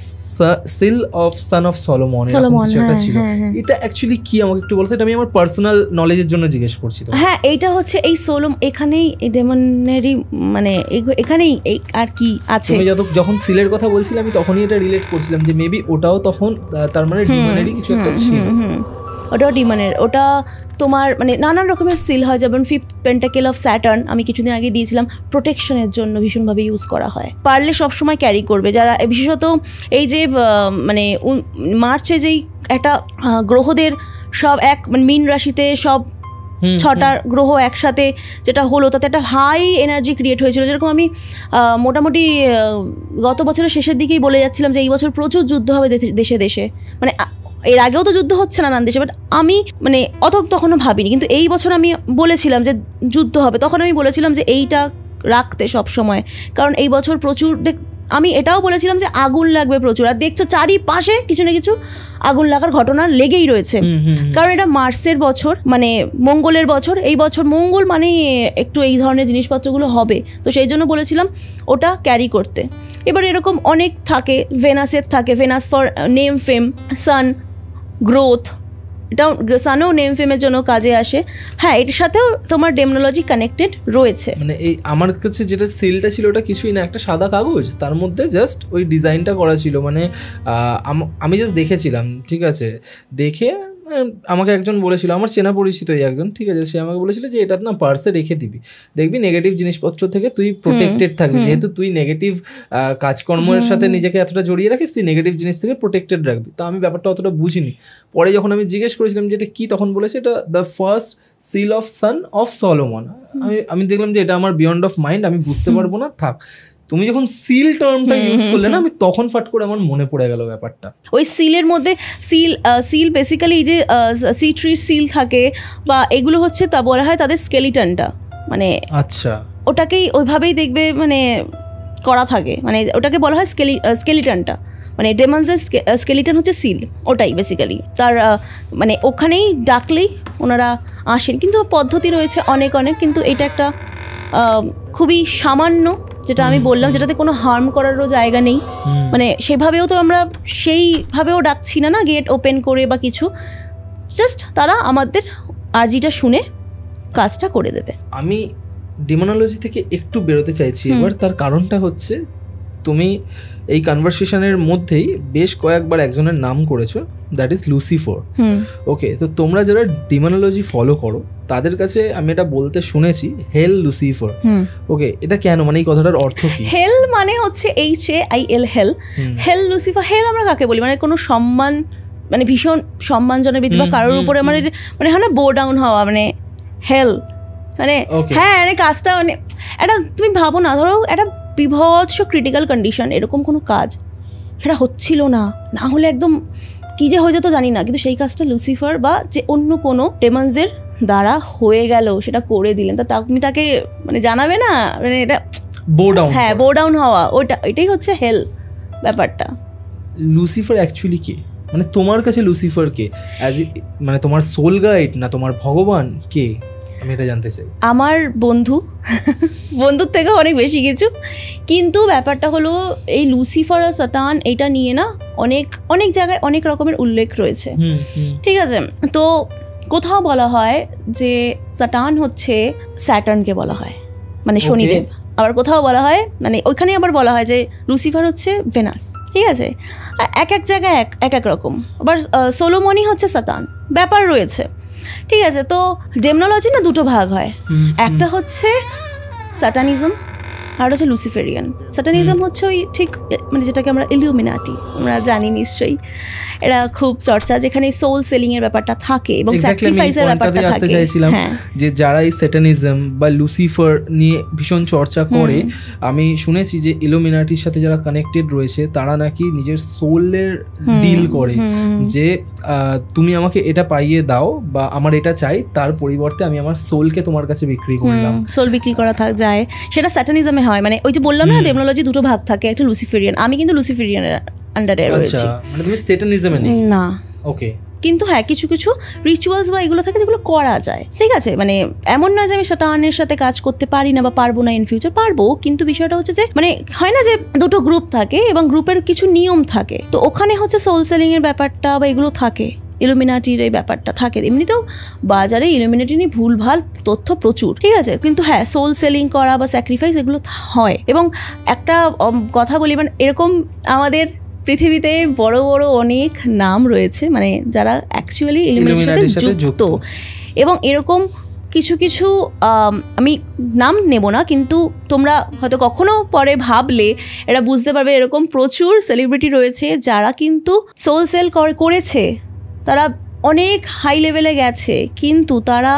S2: seal of son of Solomon এরকম কিছু একটা ছিল। এটা অ্যাকচুয়ালি কি আমাকে একটু বলছো? এটা আমি আমার পার্সোনাল নলেজের জন্য জিজ্ঞেস করছি। তো হ্যাঁ, এইটা হচ্ছে এই সোলম, এখানেই এই ডেমনেরই মানে এখানেই আর কি আছে। আমি যখন সিলের কথা বলছিলাম আমি তখনই এটা রিলেট করছিলাম যে মেবি ওটাও তখন তার মানে ডিমনেরই কিছু একটা ছিল। ওটাও ডিমনের, ওটা তোমার মানে নানান রকমের সিল হয়, যেমন 5th পেন্টাকেল অফ স্যাটার্ন আমি কিছুদিন আগে দিয়েছিলাম, প্রোটেকশনের জন্য ভীষণভাবে ইউজ করা হয়। পারলে সবসময় ক্যারি করবে যারা, বিশেষত এই যে মানে মার্চে যেই একটা গ্রহদের সব এক মানে মীন রাশিতে সব 6টা গ্রহ একসাথে যেটা হলো, তাতে একটা হাই এনার্জি ক্রিয়েট হয়েছিল। যেরকম আমি মোটামুটি গত বছরের শেষের দিকেই বলে যাচ্ছিলাম যে এই বছর প্রচুর যুদ্ধ হবে দেশে দেশে, মানে এর আগেও তো যুদ্ধ হচ্ছে নানান দেশে, বাট আমি মানে তখনও ভাবিনি, কিন্তু এই বছর আমি বলেছিলাম যে যুদ্ধ হবে, তখন আমি বলেছিলাম যে এইটা রাখতে সব সময়, কারণ এই বছর প্রচুর আমি এটাও বলেছিলাম যে আগুন লাগবে প্রচুর। আর দেখছো চারিপাশে কিছু না কিছু আগুন লাগার ঘটনা লেগেই রয়েছে, কারণ এটা মার্সের বছর, মানে মঙ্গলের বছর। এই বছর মঙ্গল মানে একটু এই ধরনের জিনিসপত্রগুলো হবে, তো সেই জন্য বলেছিলাম ওটা ক্যারি করতে। এবার এরকম অনেক থাকে, ভেনাসের থাকে, Venus for name fame, sun growth, এটাও সানও নেম ফেমের জন্য কাজে আসে। হ্যাঁ, এটার সাথেও তোমার ডেমনোলজি কানেক্টেড রয়েছে। মানে এই আমার কাছে যেটা সিলটা ছিল ওটা কিছুই না, একটা সাদা কাগজ, তার মধ্যে জাস্ট ওই ডিজাইনটা করা ছিল। মানে আমি জাস্ট দেখেছিলাম, ঠিক আছে, দেখে আমাকে একজন বলেছিল, আমার চেনা পরিচিত একজন, ঠিক আছে, সে আমাকে বলেছিল যে এটা না পার্সে রেখে দিবি, দেখবি নেগেটিভ জিনিসপত্র থেকে তুই প্রোটেক্টেড থাকবি, যেহেতু তুই নেগেটিভ কাজকর্মের সাথে নিজেকে এতটা জড়িয়ে রাখিস, তুই নেগেটিভ জিনিস থেকে প্রোটেক্টেড রাখবি। তো আমি ব্যাপারটা অতটা বুঝিনি, পরে যখন আমি জিজ্ঞেস করেছিলাম যে এটা কী, তখন বলেছে এটা the first seal of son of Solomon. আমি দেখলাম যে এটা আমার বিয়ন্ড অফ মাইন্ড, আমি বুঝতে পারবো না, থাক। তুমি যখন সিল টার্মটা ইউজ করলে না, আমি তখন ফাট করে আমার মনে পড়ে গেল ব্যাপারটা। ওই সিলের মধ্যে সিল বেসিক্যালি এই যে সিট্রির সিল থাকে বা এগুলো হচ্ছে, তা বলা হয় তাদের স্কেলিটনটা, মানে আচ্ছা ওটাকেই ওইভাবেই দেখবে মানে করা থাকে, মানে ওটাকে বলা হয় স্কেলিটনটা, মানে ডেমন্সের স্কেলিটন হচ্ছে সিল, ওটাই বেসিক্যালি তার মানে ওখানেই ডাকলেই ওনারা আসেন। কিন্তু পদ্ধতি রয়েছে অনেক, কিন্তু এটা একটা খুবই সামান্য যেটা আমি বললাম, যেটাতে কোনো হার্ম করারও জায়গা নেই, মানে সেভাবেও তো আমরা সেইভাবেও ডাকছি না গেট ওপেন করে বা কিছু, জাস্ট তারা আমাদের আর্জিটা শুনে কাজটা করে দেবে।
S1: আমি ডিমোনোলজি থেকে একটু বেরোতে চাইছি এবার, তার কারণটা হচ্ছে তুমি এই কনভারসেশনের মধ্যেই বেশ কয়েকবার একজনের নাম করেছো, দ্যাট ইজ লুসিফার। ওকে, তো তোমরা যারা ডিমোনোলজি ফলো করো তাদের কাছে আমি এটা বলতে শুনেছি হেল লুসিফার। ওকে, এটা কেন, মানে এই কথাটার অর্থ কি?
S2: হেল মানে হচ্ছে HAIL, হেল। হেল লুসিফার, হেল আমরা কাকে বলি, মানে কোনো সম্মান, মানে ভীষণ সম্মানজনক ব্যক্তি বা কারোর উপরে মানে হয় না বো ডাউন হওয়া, মানে হেল মানে হ্যাঁ, মানে কাজটা মানে একটা তুমি ভাবো না, ধরো একটা বিভৎস ক্রিটিক্যাল কন্ডিশন, এরকম কোনো কাজ সেটা হচ্ছিল না হলে একদম কী যে হয়ে যেত জানি না, কিন্তু সেই কাজটা লুসিফার বা যে অন্য কোনো ডেমন্সদের দ্বারা হয়ে গেল, সেটা করে দিলেন, তা তুমি তাকে মানে জানাবে না, মানে এটা বো ডাউন হওয়া, এটাই হচ্ছে হেল ব্যাপারটা।
S1: লুসিফার অ্যাকচুয়ালি কে, মানে তোমার কাছে লুসিফার কে, মানে তোমার সোল গাইড না তোমার ভগবান কে, আমি এটা জানতে চাই।
S2: আমার বন্ধুর থেকে অনেক বেশি কিছু, কিন্তু ব্যাপারটা হলো এই লুসিফার আর সাটান এটা নিয়ে না অনেক অনেক জায়গায় অনেক রকমের উল্লেখ রয়েছে, ঠিক আছে। তো কোথাও বলা হয় যে সাটান হচ্ছে স্যাটার্নকে বলা হয়, মানে শনিদেব, আবার কোথাও বলা হয় মানে ওইখানে আবার বলা হয় যে লুসিফার হচ্ছে ভেনাস, ঠিক আছে। আর এক এক জায়গায় এক এক রকম, আবার সোলোমনি হচ্ছে সাটান, ব্যাপার রয়েছে, ঠিক আছে। তো ডেমনোলজি না দুটো ভাগ হয়, একটা হচ্ছে স্যাটানিজম আর হচ্ছে লুসিফেরিয়ান। স্যাটানিজম হচ্ছে ওই ঠিক মানে যেটাকে আমরা ইলুমিনাটি আমরা জানি নিশ্চয়ই, এটা খুব চর্চা, যেখানে সোল সেলিং এর ব্যাপারটা থাকে এবং স্যাক্রিফাইসের ব্যাপারটা থাকে।
S1: হ্যাঁ, যে যারা এই স্যাটানিজম বা লুসিফার নিয়ে ভীষণ চর্চা করে, আমি শুনেছি যে ইলুমিনাটির সাথে যারা কানেক্টেড রয়েছে তারা নাকি নিজের সোলের ডিল করে, যে তুমি আমাকে এটা পাইয়ে দাও বা আমার এটা চাই, তার পরিবর্তে আমি আমার সোলকে তোমার কাছে বিক্রি করলাম।
S2: সোল বিক্রি করা যায়, সেটা স্যাটানিজমে হয়। মানে ওই যে বললাম না ডেমনোলজি দুটো ভাগ থাকে, একটা লুসিফেরিয়ান, আমি কিন্তু লুসিফেরিয়ানের আন্ডারে রয়েছি।
S1: মানে তুমি স্যাটানিজমে নেই?
S2: না।
S1: ওকে,
S2: কিন্তু হ্যাঁ কিছু কিছু রিচুয়ালস বা এগুলো থাকে যেগুলো করা যায়, ঠিক আছে। মানে এমন না যে আমি সাটানের সাথে কাজ করতে পারি না বা পারবো না, ইন ফিউচার পারবো, কিন্তু বিষয়টা হচ্ছে যে মানে হয় না যে দুটো গ্রুপ থাকে এবং গ্রুপের কিছু নিয়ম থাকে, তো ওখানে হচ্ছে সোল সেলিং এর ব্যাপারটা বা এগুলো থাকে, ইলুমিনাটির এই ব্যাপারটা থাকে। এমনিতেও বাজারে ইলুমিনাটি নিয়ে ভুলভাল তথ্য প্রচুর, ঠিক আছে, কিন্তু হ্যাঁ সোল সেলিং করা বা স্যাক্রিফাইস এগুলো হয়। এবং একটা কথা বলি, মানে এরকম আমাদের পৃথিবীতে বড় বড় অনেক নাম রয়েছে, মানে যারা অ্যাকচুয়ালি ইলুমিনাটির সাথে যুক্ত, এবং এরকম কিছু কিছু আমি নাম নেব না, কিন্তু তোমরা হয়তো কখনো পরে ভাবলে এটা বুঝতে পারবে, এরকম প্রচুর সেলিব্রিটি রয়েছে যারা কিন্তু সোল সেল করেছে, তারা অনেক হাই লেভেলে গেছে, কিন্তু তারা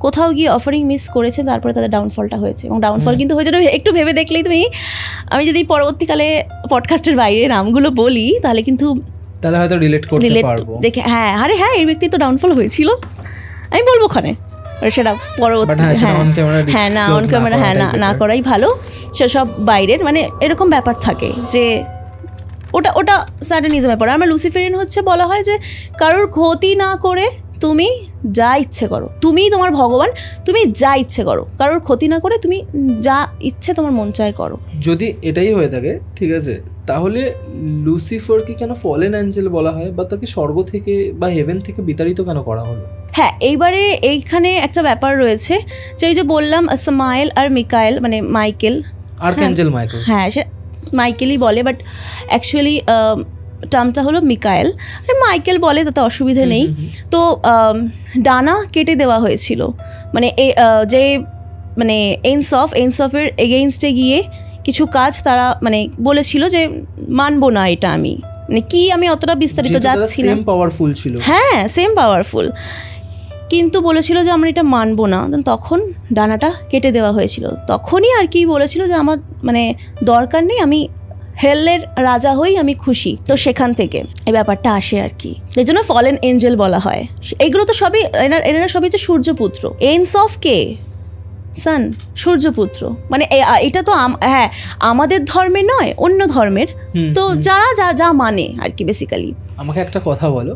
S2: কোথাও গিয়ে অফারিং মিস করেছে, তারপরে তাদের ডাউনফলটা হয়েছে। এবং ডাউনফল কিন্তু হয়েছে একটু ভেবে দেখলেই তুমি, আমি যদি পরবর্তীকালে পডকাস্টের বাইরে নামগুলো বলি তাহলে কিন্তু
S1: তাহলে হয়তো রিলেট করতে পারবো, দেখে
S2: হ্যাঁ আরে হ্যাঁ এই ব্যক্তি তো ডাউনফল হয়েছিল, আমি বলবো ওখানে, সেটা পরবর্তী হ্যাঁ না অন ক্যামেরা হ্যাঁ না করাই ভালো, সেসব বাইরের মানে এরকম ব্যাপার থাকে যে ওটা স্যাটানিজমে পড়ে। আমরা লুসিফেরিয়ান হচ্ছে বলা হয় যে কারোর ক্ষতি না করে তুমি যা ইচ্ছে করো, তুমি তোমার ভগবান, তুমি যা ইচ্ছে করো, কারোর ক্ষতি না করে তুমি যা ইচ্ছে তোমার মন চায় করো।
S1: যদি এটাই হয়ে থাকে ঠিক আছে, তাহলে লুসিফারকে কেন ফলেন অ্যাঞ্জেল বলা হয়, বা তাকে স্বর্গ থেকে বা হেভেন থেকে বিতাড়িত কেন করা হলো?
S2: হ্যাঁ, এইবারে এইখানে একটা ব্যাপার রয়েছে যে ওই যে বললাম সামাইল আর মিকায়েল, মানে মাইকেল,
S1: আর্কঅ্যাঞ্জেল মাইকেল,
S2: হ্যাঁ সে মাইকেলই বলে, বাট অ্যাকচুয়ালি টার্মটা হলো মিকায়েল, মাইকেল বলে, তাতে অসুবিধা নেই। তো ডানা কেটে দেওয়া হয়েছিল, মানে যে মানে এনসফের এগেইনস্টে গিয়ে কিছু কাজ তারা মানে বলেছিল যে মানবো না এটা, আমি মানে কি আমি অতটা বিস্তারিত যাচ্ছি না,
S1: পাওয়ারফুল ছিল,
S2: হ্যাঁ সেম পাওয়ারফুল, কিন্তু বলেছিল যে আমরা এটা মানবো না, তখন ডানাটা কেটে দেওয়া হয়েছিল। তখনই আর কি বলেছিল যে আমার মানে দরকার নেই, আমি হেলের রাজা হই, আমি খুশি। তো সেখান থেকে এই ব্যাপারটা আসে আর কি, এই জন্য ফলেন এঞ্জেল বলা হয়। এগুলো তো সবই এনারা সবই তো সূর্যপুত্র, এন্স অফ কে সান, সূর্যপুত্র, মানে এটা তো হ্যাঁ আমাদের ধর্মের নয়, অন্য ধর্মের, তো যারা যা মানে আর কি বেসিক্যালি।
S1: আমাকে একটা কথা বলো,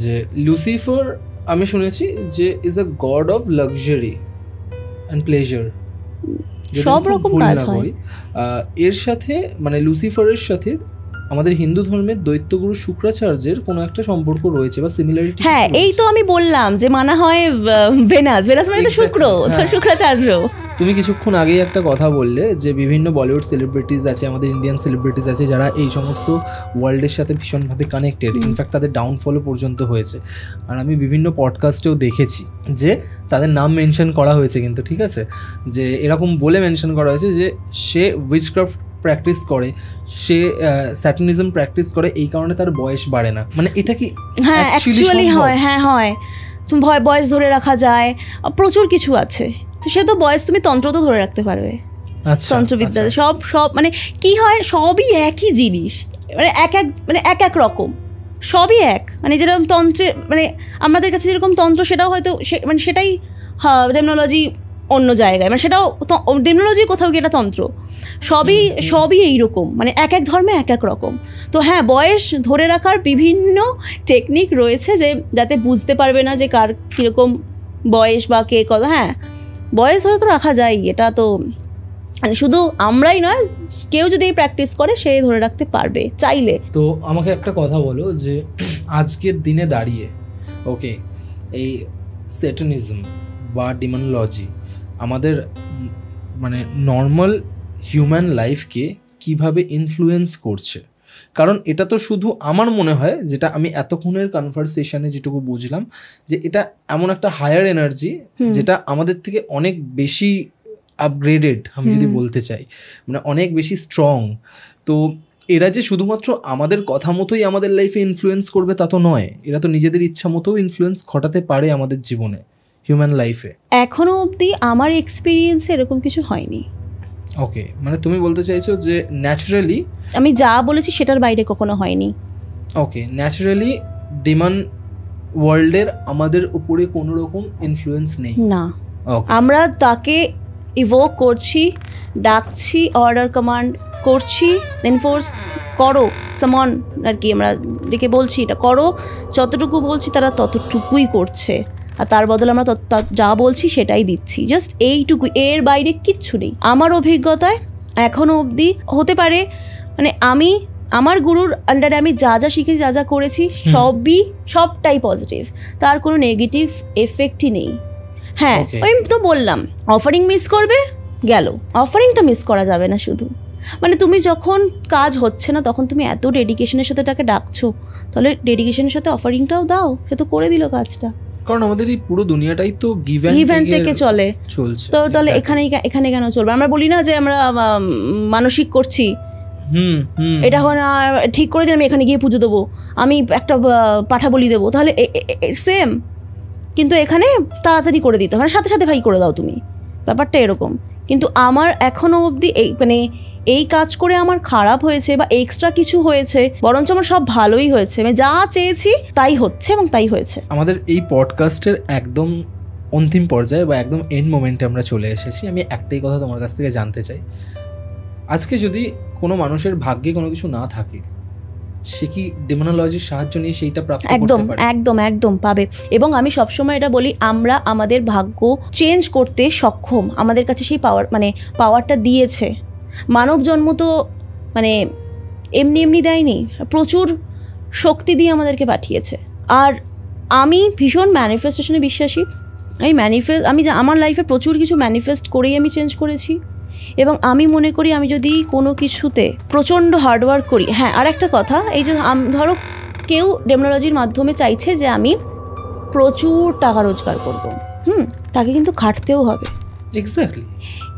S1: যে লুসিফার আমি শুনেছি যে is a god of luxury and pleasure,
S2: সব রকম কাজ হয়।
S1: এর সাথে মানে লুসিফারের সাথে আমাদের হিন্দু ধর্মের দৈত্যগুরু শুক্রাচার্যের কোনো একটা সম্পর্ক রয়েছে বা সিমিলারিটি।
S2: হ্যাঁ, এই তো আমি বললাম যে মানা হয় ভেনাস মানে তো শুক্র, তো শুক্রাচার্য।
S1: তুমি কিছুক্ষণ আগেই একটা কথা বললে যে বিভিন্ন বলিউড সেলিব্রিটিজ আছে, আমাদের ইন্ডিয়ান সেলিব্রিটিজ আছে যারা এই সমস্ত ওয়ার্ল্ডের সাথে ভীষণভাবে কানেক্টেড, ইনফ্যাক্ট তাদের ডাউনফলও পর্যন্ত হয়েছে। আর আমি বিভিন্ন পডকাস্টেও দেখেছি যে তাদের নাম মেনশন করা হয়েছে, কিন্তু ঠিক আছে, যে এরকম বলে মেনশন করা হয়েছে যে সে উইচক্রাফট প্র্যাকটিস করে, সে স্যাটানিজম প্র্যাকটিস করে, এই কারণে তার বয়স বাড়ে না। মানে এটা কি
S2: অ্যাকচুয়ালি হয়? হ্যাঁ হয়, বয়স ধরে রাখা যায়, প্রচুর কিছু আছে। তো সে তো বয়স তুমি তন্ত্র তো ধরে রাখতে পারবে, তন্ত্রবিদ্যা সব মানে কি হয়, সবই একই জিনিস, মানে এক এক রকম, সবই এক। মানে যেরকম তন্ত্রে মানে আমাদের কাছে যেরকম তন্ত্র, সেটাও হয়তো মানে সেটাই ডেমনোলজি অন্য জায়গায়, মানে সেটাও ডেমনোলজি কোথাও গিয়ে এটা তন্ত্র, সবই এইরকম, মানে এক এক ধর্মে এক এক রকম। তো হ্যাঁ, বয়স ধরে রাখার বিভিন্ন টেকনিক রয়েছে যে যাতে বুঝতে পারবে না যে কার কীরকম বয়স বা কে কত। হ্যাঁ, বয়স ধরে তো রাখা যায়, এটা তো মানে শুধু আমরাই নয়, কেউ যদি প্র্যাকটিস করে সে ধরে রাখতে পারবে চাইলে।
S1: তো আমাকে একটা কথা বলো যে আজকের দিনে দাঁড়িয়ে ওকে এই স্যাটানিজম বা ডিমোনোলজি আমাদের মানে নর্মাল হিউম্যান লাইফকে কিভাবে ইনফ্লুয়েন্স করছে? কারণ এটা তো শুধু আমার মনে হয়, যেটা আমি এতক্ষণের কনভারসেশনে যেটুকু বুঝলাম, যে এটা এমন একটা হায়ার এনার্জি যেটা আমাদের থেকে অনেক বেশি আপগ্রেডেড, আমি যদি বলতে চাই, মানে অনেক বেশি স্ট্রং। তো এরা যে শুধুমাত্র আমাদের কথা মতোই আমাদের লাইফে ইনফ্লুয়েন্স করবে তা তো নয়, এরা তো নিজেদের ইচ্ছা মতোও ইনফ্লুয়েন্স ঘটাতে পারে আমাদের জীবনে, হিউম্যান লাইফে।
S2: এখনো অবধি আমার এক্সপিরিয়েন্সে এরকম কিছু হয়নি।
S1: ওকে, মানে তুমি বলতে চাইছো যে ন্যাচারালি,
S2: আমি যা বলেছি সেটার বাইরে কখনো হয়নি।
S1: ওকে, ন্যাচারালি ডিমন ওয়ার্ল্ডের আমাদের উপরে কোনো রকম ইনফ্লুয়েন্স নেই
S2: না। আমরা তাকে ইভোক করছি, ডাকছি, অর্ডার কমান্ড করছি, এনফোর্স করো, সামন আর কি আমরা ডেকে বলছি এটা করো, যতটুকু বলছি তারা ততটুকুই করছে, আর তার বদলে আমরা যা বলছি সেটাই দিচ্ছি, জাস্ট এইটুকু, এর বাইরে কিচ্ছু নেই আমার অভিজ্ঞতায় এখনও অবধি। হতে পারে মানে আমি আমার গুরুর আন্ডারে আমি যা যা শিখেছি, যা যা করেছি সবটাই পজিটিভ, তার কোনো নেগেটিভ এফেক্টই নেই। হ্যাঁ, আমি তো বললাম অফারিং মিস করবে, গেল, অফারিংটা মিস করা যাবে না। শুধু মানে তুমি যখন কাজ হচ্ছে না তখন তুমি এত ডেডিকেশনের সাথে তাকে ডাকছো, তাহলে ডেডিকেশনের সাথে অফারিংটাও দাও, সে তো করে দিল কাজটা।
S1: কারণ আমাদের এই পুরো দুনিয়াটাই তো গিভ অ্যান্ড টেকে চলছে, তো তাহলে
S2: এখানে কেন চলবে? আমরা বলি না যে আমরা মানসিক করছি, এটা এখন ঠিক করে দিন আমি এখানে গিয়ে পুজো দেবো, আমি একটা পাঠা বলি দেবো, তাহলে সেম, কিন্তু এখানে তাড়াতাড়ি করে দিতে হয়, সাথে সাথে ভাই করে দাও তুমি, ব্যাপারটা এরকম। কিন্তু আমার এখনো অবধি মানে এই কাজ করে আমার খারাপ হয়েছে বা এক্সট্রা কিছু হয়েছে, বরঞ্চ আমার সব ভালোই হয়েছে, আমি যা চেয়েছি তাই হচ্ছে এবং তাই হয়েছে।
S1: আমাদের এই পডকাস্টের একদম অন্তিম পর্যায়ে বা একদম এন্ড মোমেন্টে আমরা চলে এসেছি। আমি একটাই কথা তোমার কাছ থেকে জানতে চাই, আজকে যদি কোনো মানুষের ভাগ্যে কোনো কিছু না থাকে, সে কি ডিমোনোলজির সাহায্য নিয়ে সেইটা প্রাপ্ত করতে পারে?
S2: একদম পাবে। এবং আমি সবসময় এটা বলি, আমরা আমাদের ভাগ্য চেঞ্জ করতে সক্ষম, আমাদের কাছে সেই পাওয়ারটা দিয়েছে। মানব জন্ম তো মানে এমনি দেয়নি, প্রচুর শক্তি দিয়ে আমাদেরকে পাঠিয়েছে। আর আমি ভীষণ ম্যানিফেস্টেশনে বিশ্বাসী। আমি আমার লাইফে প্রচুর কিছু ম্যানিফেস্ট করেই আমি চেঞ্জ করেছি, এবং আমি মনে করি আমি যদি কোনো কিছুতে প্রচণ্ড হার্ডওয়ার্ক করি। হ্যাঁ, আর একটা কথা, এই যে ধরো কেউ ডেমনোলজির মাধ্যমে চাইছে যে আমি প্রচুর টাকা রোজগার করব, তাকে কিন্তু খাটতেও হবে।
S1: এক্স্যাক্টলি।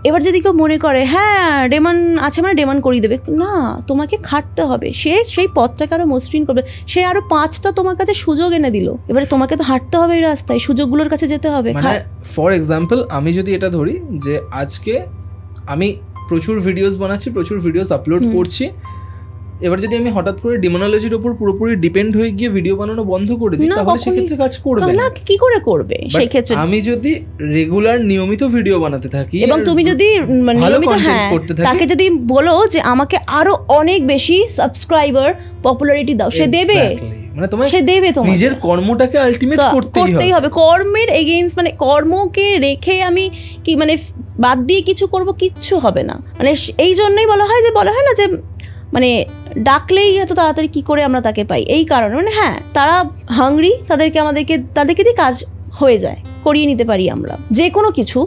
S2: এবার যদি কেউ মনে করে হ্যাঁ ডেমন আছে মানে ডেমন করিয়ে দেবে, না, তোমাকে খাটতে হবে। সে সেই পথটাকে আরও মসৃণ করবে, সে আরও 5টা তোমার কাছে সুযোগ এনে দিল, এবারে তোমাকে তো হাঁটতে হবে এই রাস্তায়, সুযোগগুলোর কাছে যেতে হবে।
S1: মানে ফর এক্সাম্পল আমি যদি এটা ধরি যে আজকে আমি প্রচুর ভিডিওস বানাচ্ছি, প্রচুর ভিডিওস আপলোড করছি, এবার যদি আমি হঠাৎ করে ডিমোনোলজির উপর পুরোপুরি ডিপেন্ড হয়ে গিয়ে ভিডিও বানানো বন্ধ করে দিই, তাহলে সেক্ষেত্রে কাজ করবে না।
S2: কি করে করবে সেই ক্ষেত্রে?
S1: আমি যদি রেগুলার নিয়মিত ভিডিও বানাতে থাকি
S2: এবং তুমি যদি নিয়মিত তাকে যদি বলো যে আমাকে আরো অনেক বেশি সাবস্ক্রাইবার পপুলারিটি দাও, সে দেবে।
S1: মানে তোমার নিজের কর্মটাকে আলটিমেট করতেই হবে।
S2: কর্মের এগেইনস্ট, মানে কর্মকে রেখে আমি কি মানে বাদ দিয়ে কিছু করব, কিচ্ছু হবে না। মানে এই জন্যই বলা হয় না যে মানে ডাকলেই এত তাড়াতাড়ি কি করে আমরা তাকে পাই, এই কারণে মানে হ্যাঁ তারা হাংরি, তাদেরকে দিয়ে কাজ হয়ে যায়, করিয়ে নিতে পারি আমরা যে কোনো কিছু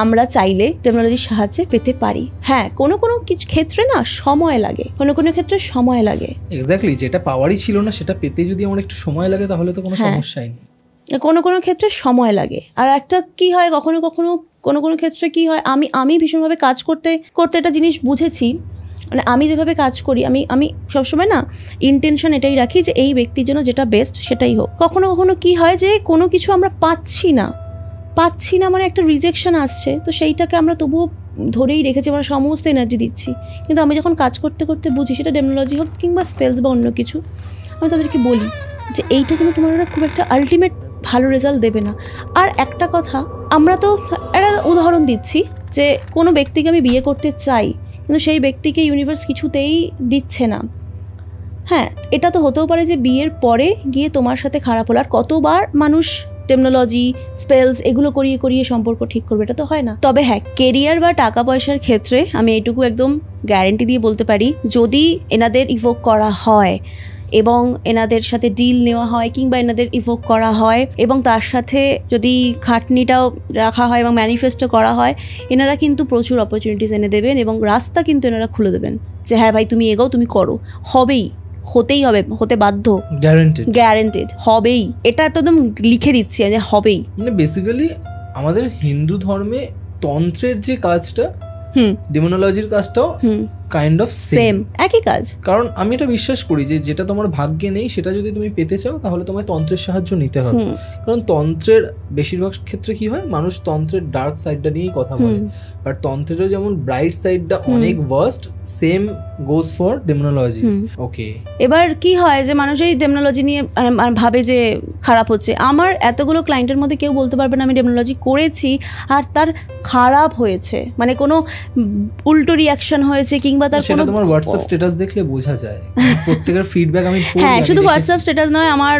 S2: আমরা চাইলে টেকনোলজির সাহায্যে পেতে পারি। হ্যাঁ কোনো কিছু ক্ষেত্রে না সময় লাগে, কোনো ক্ষেত্রে সময় লাগে।
S1: এক্স্যাক্টলি, যেটা পাওয়ারই ছিল না সেটা পেতে যদি আমার একটু সময় লাগে তাহলে তো কোনো সমস্যাই নেই।
S2: কোনো ক্ষেত্রে সময় লাগে। আর একটা কি হয় কখনো কোনো ক্ষেত্রে কি হয়, আমি ভীষণভাবে কাজ করতে একটা জিনিস বুঝেছি, মানে আমি যেভাবে কাজ করি আমি সবসময় না ইন্টেনশন এটাই রাখি যে এই ব্যক্তির জন্য যেটা বেস্ট সেটাই হোক। কখনো কি হয় যে কোনো কিছু আমরা পাচ্ছি না মানে একটা রিজেকশন আসছে, তো সেইটাকে আমরা তবুও ধরেই রেখেছি, আমরা সমস্ত এনার্জি দিচ্ছি। কিন্তু আমি যখন কাজ করতে বুঝি, সেটা ডেমনোলজি হোক কিংবা স্পেলস বা অন্য কিছু, আমি তাদেরকে বলি যে এইটা কিন্তু তোমার খুব একটা আলটিমেট ভালো রেজাল্ট দেবে না। আর একটা কথা, আমরা তো একটা উদাহরণ দিচ্ছি যে কোনো ব্যক্তিকে আমি বিয়ে করতে চাই, কিন্তু সেই ব্যক্তিকে ইউনিভার্স কিছুতেই দিচ্ছে না। হ্যাঁ এটা তো হতেও পারে যে বিয়ের পরে গিয়ে তোমার সাথে খারাপ হলো। আর কতবার মানুষ টেকনোলজি স্পেলস এগুলো করিয়ে সম্পর্ক ঠিক করবে, এটা তো হয় না। তবে হ্যাঁ কেরিয়ার বা টাকা পয়সার ক্ষেত্রে আমি এইটুকু একদম গ্যারেন্টি দিয়ে বলতে পারি, যদি এনাদের ইভোক করা হয় এবং এনাদের সাথে ডিল নেওয়া হয় কিংবা এনাদের ইভোক করা হয় এবং তার সাথে যদি খাটনিটাও রাখা হয় এবং ম্যানিফেস্টো করা হয়, এনারা কিন্তু প্রচুর অপরচুনিটিস এনে দেবেন এবং রাস্তা কিন্তু এনারা খুলে দেবেন যে হ্যাঁ ভাই তুমি এগোও, তুমি করো, হতেই হবে, হতে বাধ্য, গ্যারেন্টেড হবেই, এটা একদম লিখে দিচ্ছি যে হবেই।
S1: মানে বেসিক্যালি আমাদের হিন্দু ধর্মে তন্ত্রের যে কাজটা, ডেমোনোলজির কাজটাও কাইন্ড অফ সেম,
S2: একই কাজ।
S1: কারণ আমি এটা বিশ্বাস করি যে যেটা তোমার ভাগ্যে নেই সেটা যদি তুমি পেতে চাও তাহলে তোমায় তন্ত্রের সাহায্য নিতে হবে। কারণ তন্ত্রের বেশিরভাগ ক্ষেত্রে কি হয়, মানুষ তন্ত্রের ডার্ক সাইডটা নিয়েই কথা বলে, বাট তন্ত্রেরও যেমন ব্রাইট সাইডটা অনেক ওয়ার্স্ট, সেম গোজ ফর ডেমোনোলজি। ওকে,
S2: এবার কি হয় যে মানুষ এই ডেমোনোলজি নিয়ে ভাবে যে খারাপ হচ্ছে। আমার এতগুলো ক্লায়েন্টের মধ্যে কেউ বলতে পারবে না আমি ডেমোনোলজি করেছি আর তার খারাপ হয়েছে, মানে কোনো উল্টো রিয়াকশন হয়েছে কিংবা তার কোনো,
S1: তোমার হোয়াটসঅ্যাপ স্ট্যাটাস দেখলে বোঝা যায় প্রত্যেকের ফিডব্যাক। আমি
S2: হ্যাঁ শুধু হোয়াটসঅ্যাপ স্ট্যাটাস নয়, আমার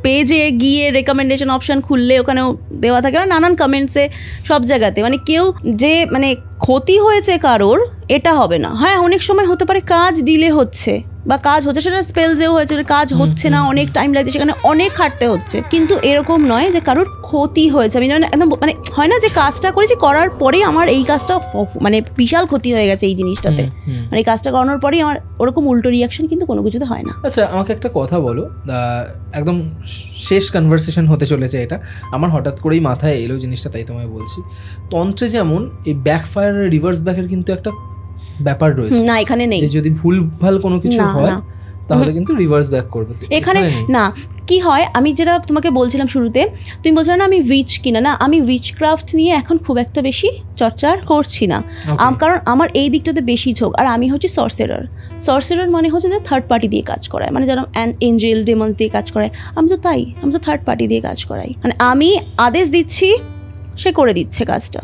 S2: পেজে গিয়ে রেকমেন্ডেশন অপশন খুললে ওখানেও দেওয়া থাকে, নানান কমেন্টসে সব জায়গাতে, মানে কেউ যে মানে ক্ষতি হয়েছে কারোর এটা হবে না। হ্যাঁ অনেক সময় হতে পারে কাজ ডিলে হচ্ছে বা কাজ হচ্ছে, সেটা স্পেলসেও হয়েছে, কাজ হচ্ছে না, অনেক টাইম লাগছে, সেখানে অনেক খাটতে হচ্ছে, কিন্তু এরকম নয় যে কারোর ক্ষতি হয়েছে। আমি একদম মানে হয় না যে কাজটা করেছি, করার পরেই আমার এই কাজটা মানে বিশাল ক্ষতি হয়ে গেছে এই জিনিসটাতে, মানে এই কাজটা করানোর পরেই আমার ওরকম উল্টো রিয়াকশন কিন্তু কোনো কিছুতে হয় না।
S1: আচ্ছা আমাকে একটা কথা বলো, একদম শেষ কনভারসেশন হতে চলেছে এটা, আমার হঠাৎ করেই মাথায় এলো জিনিসটা, তাই তোমায় বলছি। তন্ত্রে যেমন এই ব্যাকফায়ার আর রিভার্স ব্যাকের কিন্তু একটা ব্যাপার রয়েছে
S2: না, এখানে নেই।
S1: যদি ভুলভাল কোনো কিছু হয় তাহলে কিন্তু রিভার্স ব্যাক করবে,
S2: এখানে না। কি হয় আমি যেটা তোমাকে বলছিলাম শুরুতে, তুমি বলছো না আমি উইচ কিনা, না আমি উইচক্রাফট নিয়ে এখন খুব একটা বেশি চর্চা করছি না, কারণ আমার এই দিকটাতে বেশি ঝোঁক। আর আমি হচ্ছে সর্সেরার মানে হচ্ছে যে থার্ড পার্টি দিয়ে কাজ করায়, মানে যারা এঞ্জেল ডেমন্স দিয়ে কাজ করায়, আমি তো থার্ড পার্টি দিয়ে কাজ করাই, মানে আমি আদেশ দিচ্ছি, সে করে দিচ্ছে কাজটা,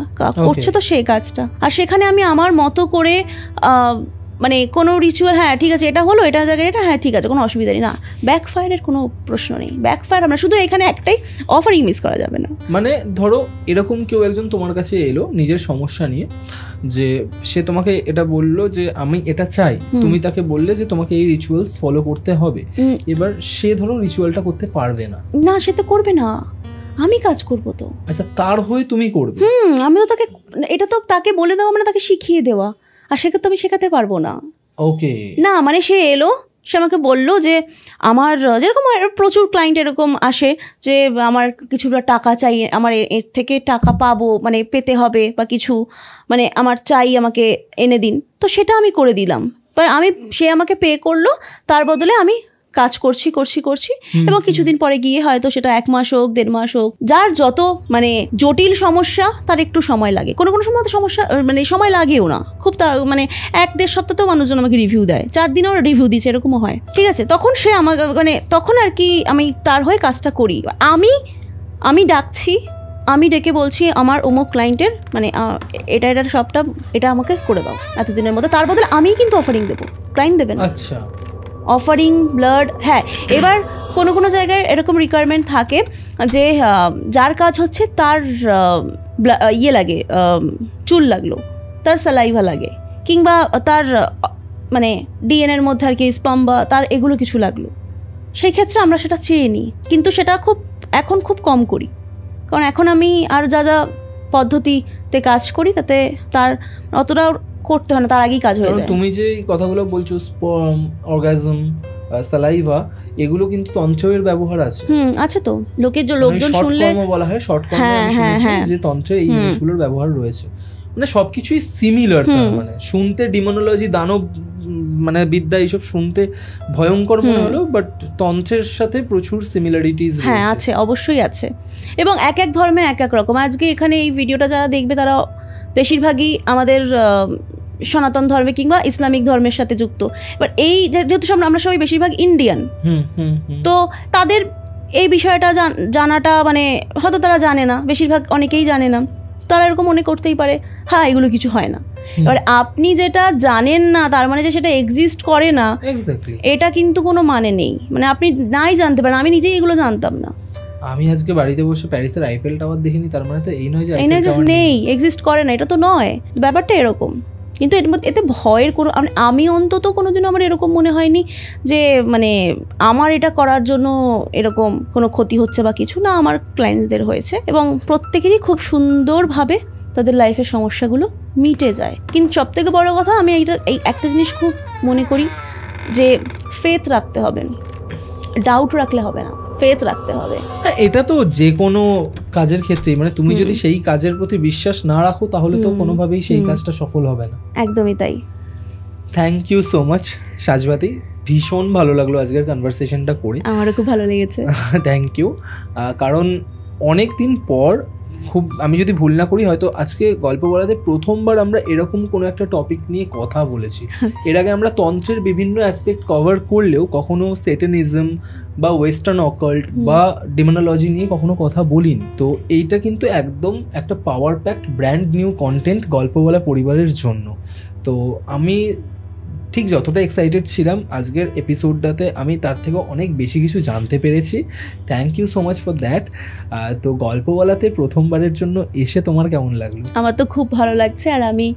S2: করছে তো সেই কাজটা, আর সেখানে আমি আমার মতো করে মানে কোনো রিচুয়াল, হ্যাঁ ঠিক আছে এটা হলো, এটা জায়গায় এটা, হ্যাঁ ঠিক আছে কোনো অসুবিধা নেই, না ব্যাকফায়ারের কোনো প্রশ্ন নেই। ব্যাকফায়ার আমরা শুধু এখানে একটাই অফারিং মিস করা যাবে না।
S1: মানে ধরো এরকম কেউ একজন তোমার কাছে এলো নিজের সমস্যা নিয়ে, যে সে তোমাকে এটা বললো যে আমি এটা চাই, তুমি তাকে বললে যে তোমাকে এই রিচুয়ালস ফলো করতে হবে, এবার সে ধরো রিচুয়ালটা করতে পারবে না,
S2: সে তো করবে না, আমি কাজ করবো তো।
S1: আচ্ছা তার হয়ে তুমি করবে?
S2: আমি তো তাকে, এটা তো তাকে বলে দেওয়া মানে তাকে শিখিয়ে দেওয়া, আর সেটা তো আমি শেখাতে পারবো না।
S1: ওকে,
S2: না মানে সে এলো, সে আমাকে বললো যে আমার যেরকম প্রচুর ক্লায়েন্ট এরকম আসে যে আমার কিছুটা টাকা চাই, আমার এর থেকে টাকা পাবো, মানে পেতে হবে বা কিছু, মানে আমার চাই, আমাকে এনে দিন, তো সেটা আমি করে দিলাম। সে আমাকে পে করলো, তার বদলে আমি কাজ করছি এবং কিছুদিন পরে গিয়ে হয়তো সেটা 1 মাস হোক 1.5 মাস হোক, যার যত মানে জটিল সমস্যা তার একটু সময় লাগে, কোনো সময় তো সমস্যা মানে সময় লাগেও না খুব, তার মানে 1-1.5 সপ্তাহ মানুষজন আমাকে রিভিউ দেয়, 4 দিনও রিভিউ দিচ্ছে, এরকমও হয়। ঠিক আছে, তখন সে আমাকে মানে তখন আর কি আমি তার হয়ে কাজটা করি, আমি ডাকছি, আমি ডেকে বলছি আমার অমুক ক্লায়েন্টের মানে এটা সবটা এটা আমাকে করে দাও এতদিনের মধ্যে, তার বদলে আমি কিন্তু অফারিং দেবো, ক্লায়েন্ট দেবেন।
S1: আচ্ছা,
S2: অফারিং ব্লাড। হ্যাঁ এবার কোনো জায়গায় এরকম রিকোয়ারমেন্ট থাকে যে যার কাজ হচ্ছে তার ইয়ে লাগে, চুল লাগলো, তার স্যালাইভা লাগে, কিংবা তার মানে ডিএনএর মধ্যে আর কি স্পাম বা তার এগুলো কিছু লাগলো, সেই ক্ষেত্রে আমরা সেটা চেয়ে নিই, কিন্তু সেটা এখন খুব কম করি, কারণ এখন আমি আর যা যা পদ্ধতিতে কাজ করি তাতে তার অতটা করতে হয় না, তার আগেই কাজ হয়ে যায়।
S1: তুমি যে কথাগুলো বলছো স্পার্ম, অর্গাজম, সালাইভা, এগুলো কিন্তু তন্ত্রের ব্যবহার আছে।
S2: আছে তো, লোকজন শুনলে
S1: বলা হয় শর্ট কর্ম, আমি শুনেছি যে তন্ত্রে এই জিনিসগুলোর ব্যবহার রয়েছে, মানে সবকিছুই সিমিলার। তার মানে শুনতে ডিমোনোলজি, দানব মানে বিদ্যা, এইসব শুনতে ভয়ঙ্কর মনে হলো, বাট তন্ত্রের সাথে প্রচুর সিমিলারিটিজ
S2: আছে, অবশ্যই আছে, এবং এক এক ধর্মে এক এক রকম। আজকে এখানে এই ভিডিওটা যারা দেখবে তারা বেশিরভাগই আমাদের সনাতন ধর্মে কিংবা ইসলামিক ধর্মের সাথে যুক্ত। এবার এই যেহেতু আমরা সবাই বেশিরভাগ ইন্ডিয়ান, তো তাদের এই বিষয়টা জানাটা মানে হয়তো তারা জানে না, বেশিরভাগ অনেকেই জানে না, তারা এরকম মনে করতেই পারে হ্যাঁ এগুলো কিছু হয় না। এবার আপনি যেটা জানেন না তার মানে যে সেটা এক্সিস্ট করে না, এটা কিন্তু কোনো মানে নেই, মানে আপনি নাই জানতে পারেন। আমি নিজেই এগুলো জানতাম না।
S1: আমি আজকে বাড়িতে বসে প্যারিসের আইফেল টাওয়ার দেখিনি, তার মানে তো এই নয় যে
S2: নেই, এক্সিস্ট করে না, এটা তো নয়, ব্যাপারটা এরকম। কিন্তু এতে ভয়ের কোনো, আমি অন্তত কোনোদিনও আমার এরকম মনে হয়নি যে মানে আমার এটা করার জন্য এরকম কোনো ক্ষতি হচ্ছে বা কিছু না। আমার ক্লায়েন্টসদের হয়েছে এবং প্রত্যেকেরই খুব সুন্দরভাবে তাদের লাইফের সমস্যাগুলো মিটে যায়। কিন্তু সবথেকে বড় কথা, আমি এই একটা জিনিস খুব মনে করি যে ফেথ রাখতে হবে, ডাউট রাখলে হবে না, ফেথ রাখতে হবে।
S1: হ্যাঁ, এটা তো যে কোনো কাজের ক্ষেত্রেই, মানে তুমি যদি সেই কাজের প্রতি বিশ্বাস না রাখো তাহলে তো কোনোভাবেই সেই কাজটা সফল হবে না।
S2: একদমই তাই।
S1: থ্যাংক ইউ সো মাচ সাজবাতি, ভীষণ ভালো লাগলো আজকের কনভারসেশনটা করে।
S2: আমারও খুব ভালো লেগেছে।
S1: Thank you. কারণ অনেক দিন পর, খুব আমি যদি ভুল না করি হয়তো আজকে গল্প বলাতে প্রথমবার আমরা এরকম কোনো একটা টপিক নিয়ে কথা বলেছি। এর আগে আমরা তন্ত্রের বিভিন্ন অ্যাসপেক্ট কভার করলেও কখনো সেটানিজম বা ওয়েস্টার্ন অকাল্ট বা ডিমোনোলজি নিয়ে কখনো কথা বলিনি। তো এইটা কিন্তু একদম একটা পাওয়ার প্যাকড ব্র্যান্ড নিউ কন্টেন্ট গল্প বলা পরিবারের জন্য। তো আমি ঠিক যতটা এক্সাইটেড ছিলাম আজকের এপিসোডটাতে, আমি তার থেকেও অনেক বেশি কিছু জানতে পেরেছি। Thank you so much for that. তো গল্প বলাতে প্রথমবারের জন্য এসে তোমার কেমন লাগলো?
S2: আমার তো খুব ভালো লাগছে। আর আমি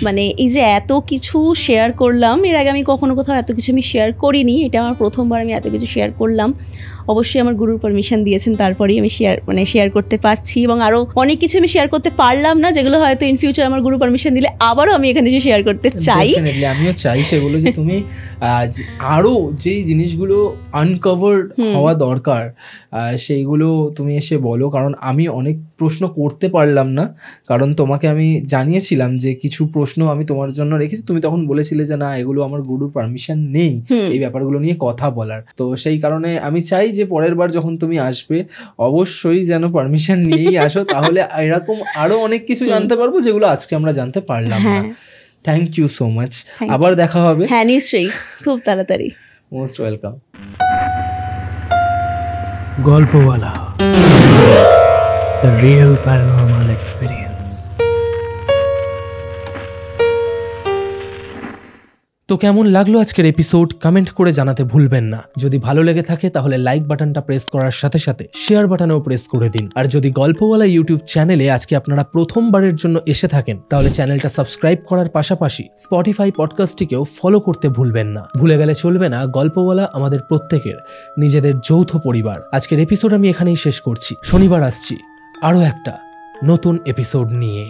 S2: মানে এই যে এত কিছু শেয়ার করলাম, এর আগে আমি কখনো কোথাও এত কিছু আমি শেয়ার করিনি, এটা আমার প্রথমবার আমি এত কিছু শেয়ার করলাম। অবশ্যই আমার গুরুর পারমিশন দিয়েছেন, তারপরেই আমি শেয়ার করতে পারছি, এবং আরও অনেক কিছু আমি শেয়ার করতে পারলাম না, যেগুলো হয়তো ইন ফিউচার আমার গুরু পারমিশন দিলে আবারও আমি এখানে এসে শেয়ার করতে চাই।
S1: আমিও চাই সেগুলো, যে তুমি আরও যেই জিনিসগুলো আনকভার্ড হওয়া দরকার সেইগুলো তুমি এসে বলো। কারণ আমি অনেক প্রশ্ন করতে পারলাম না, কারণ তোমাকে আমি জানিয়েছিলাম যে কিছু প্রশ্ন আমি তোমার জন্য রেখেছি, তুমি তখন বলেছিলে যে না এগুলো আমার গুরুর পারমিশন নেই এই ব্যাপারগুলো নিয়ে কথা বলার। তো সেই কারণে আমি চাই যে পরের বার যখন তুমি আসবে অবশ্যই যেন পারমিশন নিয়েই আসো, তাহলে এরকম আরো অনেক কিছু জানতে পারবো যেগুলো আজকে আমরা জানতে পারলাম না। থ্যাংক ইউ সো মাচ, আবার দেখা হবে।
S2: হ্যাঁ নিশ্চয়ই, খুব তাড়াতাড়ি।
S1: Most welcome.
S3: Golpowala, the real paranormal experience.
S1: তো কেমন লাগলো আজকের এপিসোড কমেন্ট করে জানাতে ভুলবেন না। যদি ভালো লেগে থাকে তাহলে লাইক বাটনটা প্রেস করার সাথে সাথে শেয়ার বাটনেও প্রেস করে দিন। আর যদি গল্পওয়ালা ইউটিউব চ্যানেলে আজকে আপনারা প্রথমবারের জন্য এসে থাকেন তাহলে চ্যানেলটা সাবস্ক্রাইব করার পাশাপাশি স্পটিফাই পডকাস্টটিকেও ফলো করতে ভুলবেন না। ভুলে গেলে চলবে না, গল্পওয়ালা আমাদের প্রত্যেকের নিজেদের যৌথ পরিবার। আজকের এপিসোড আমি এখানেই শেষ করছি। শনিবার আসছি আরও একটা নতুন এপিসোড নিয়ে।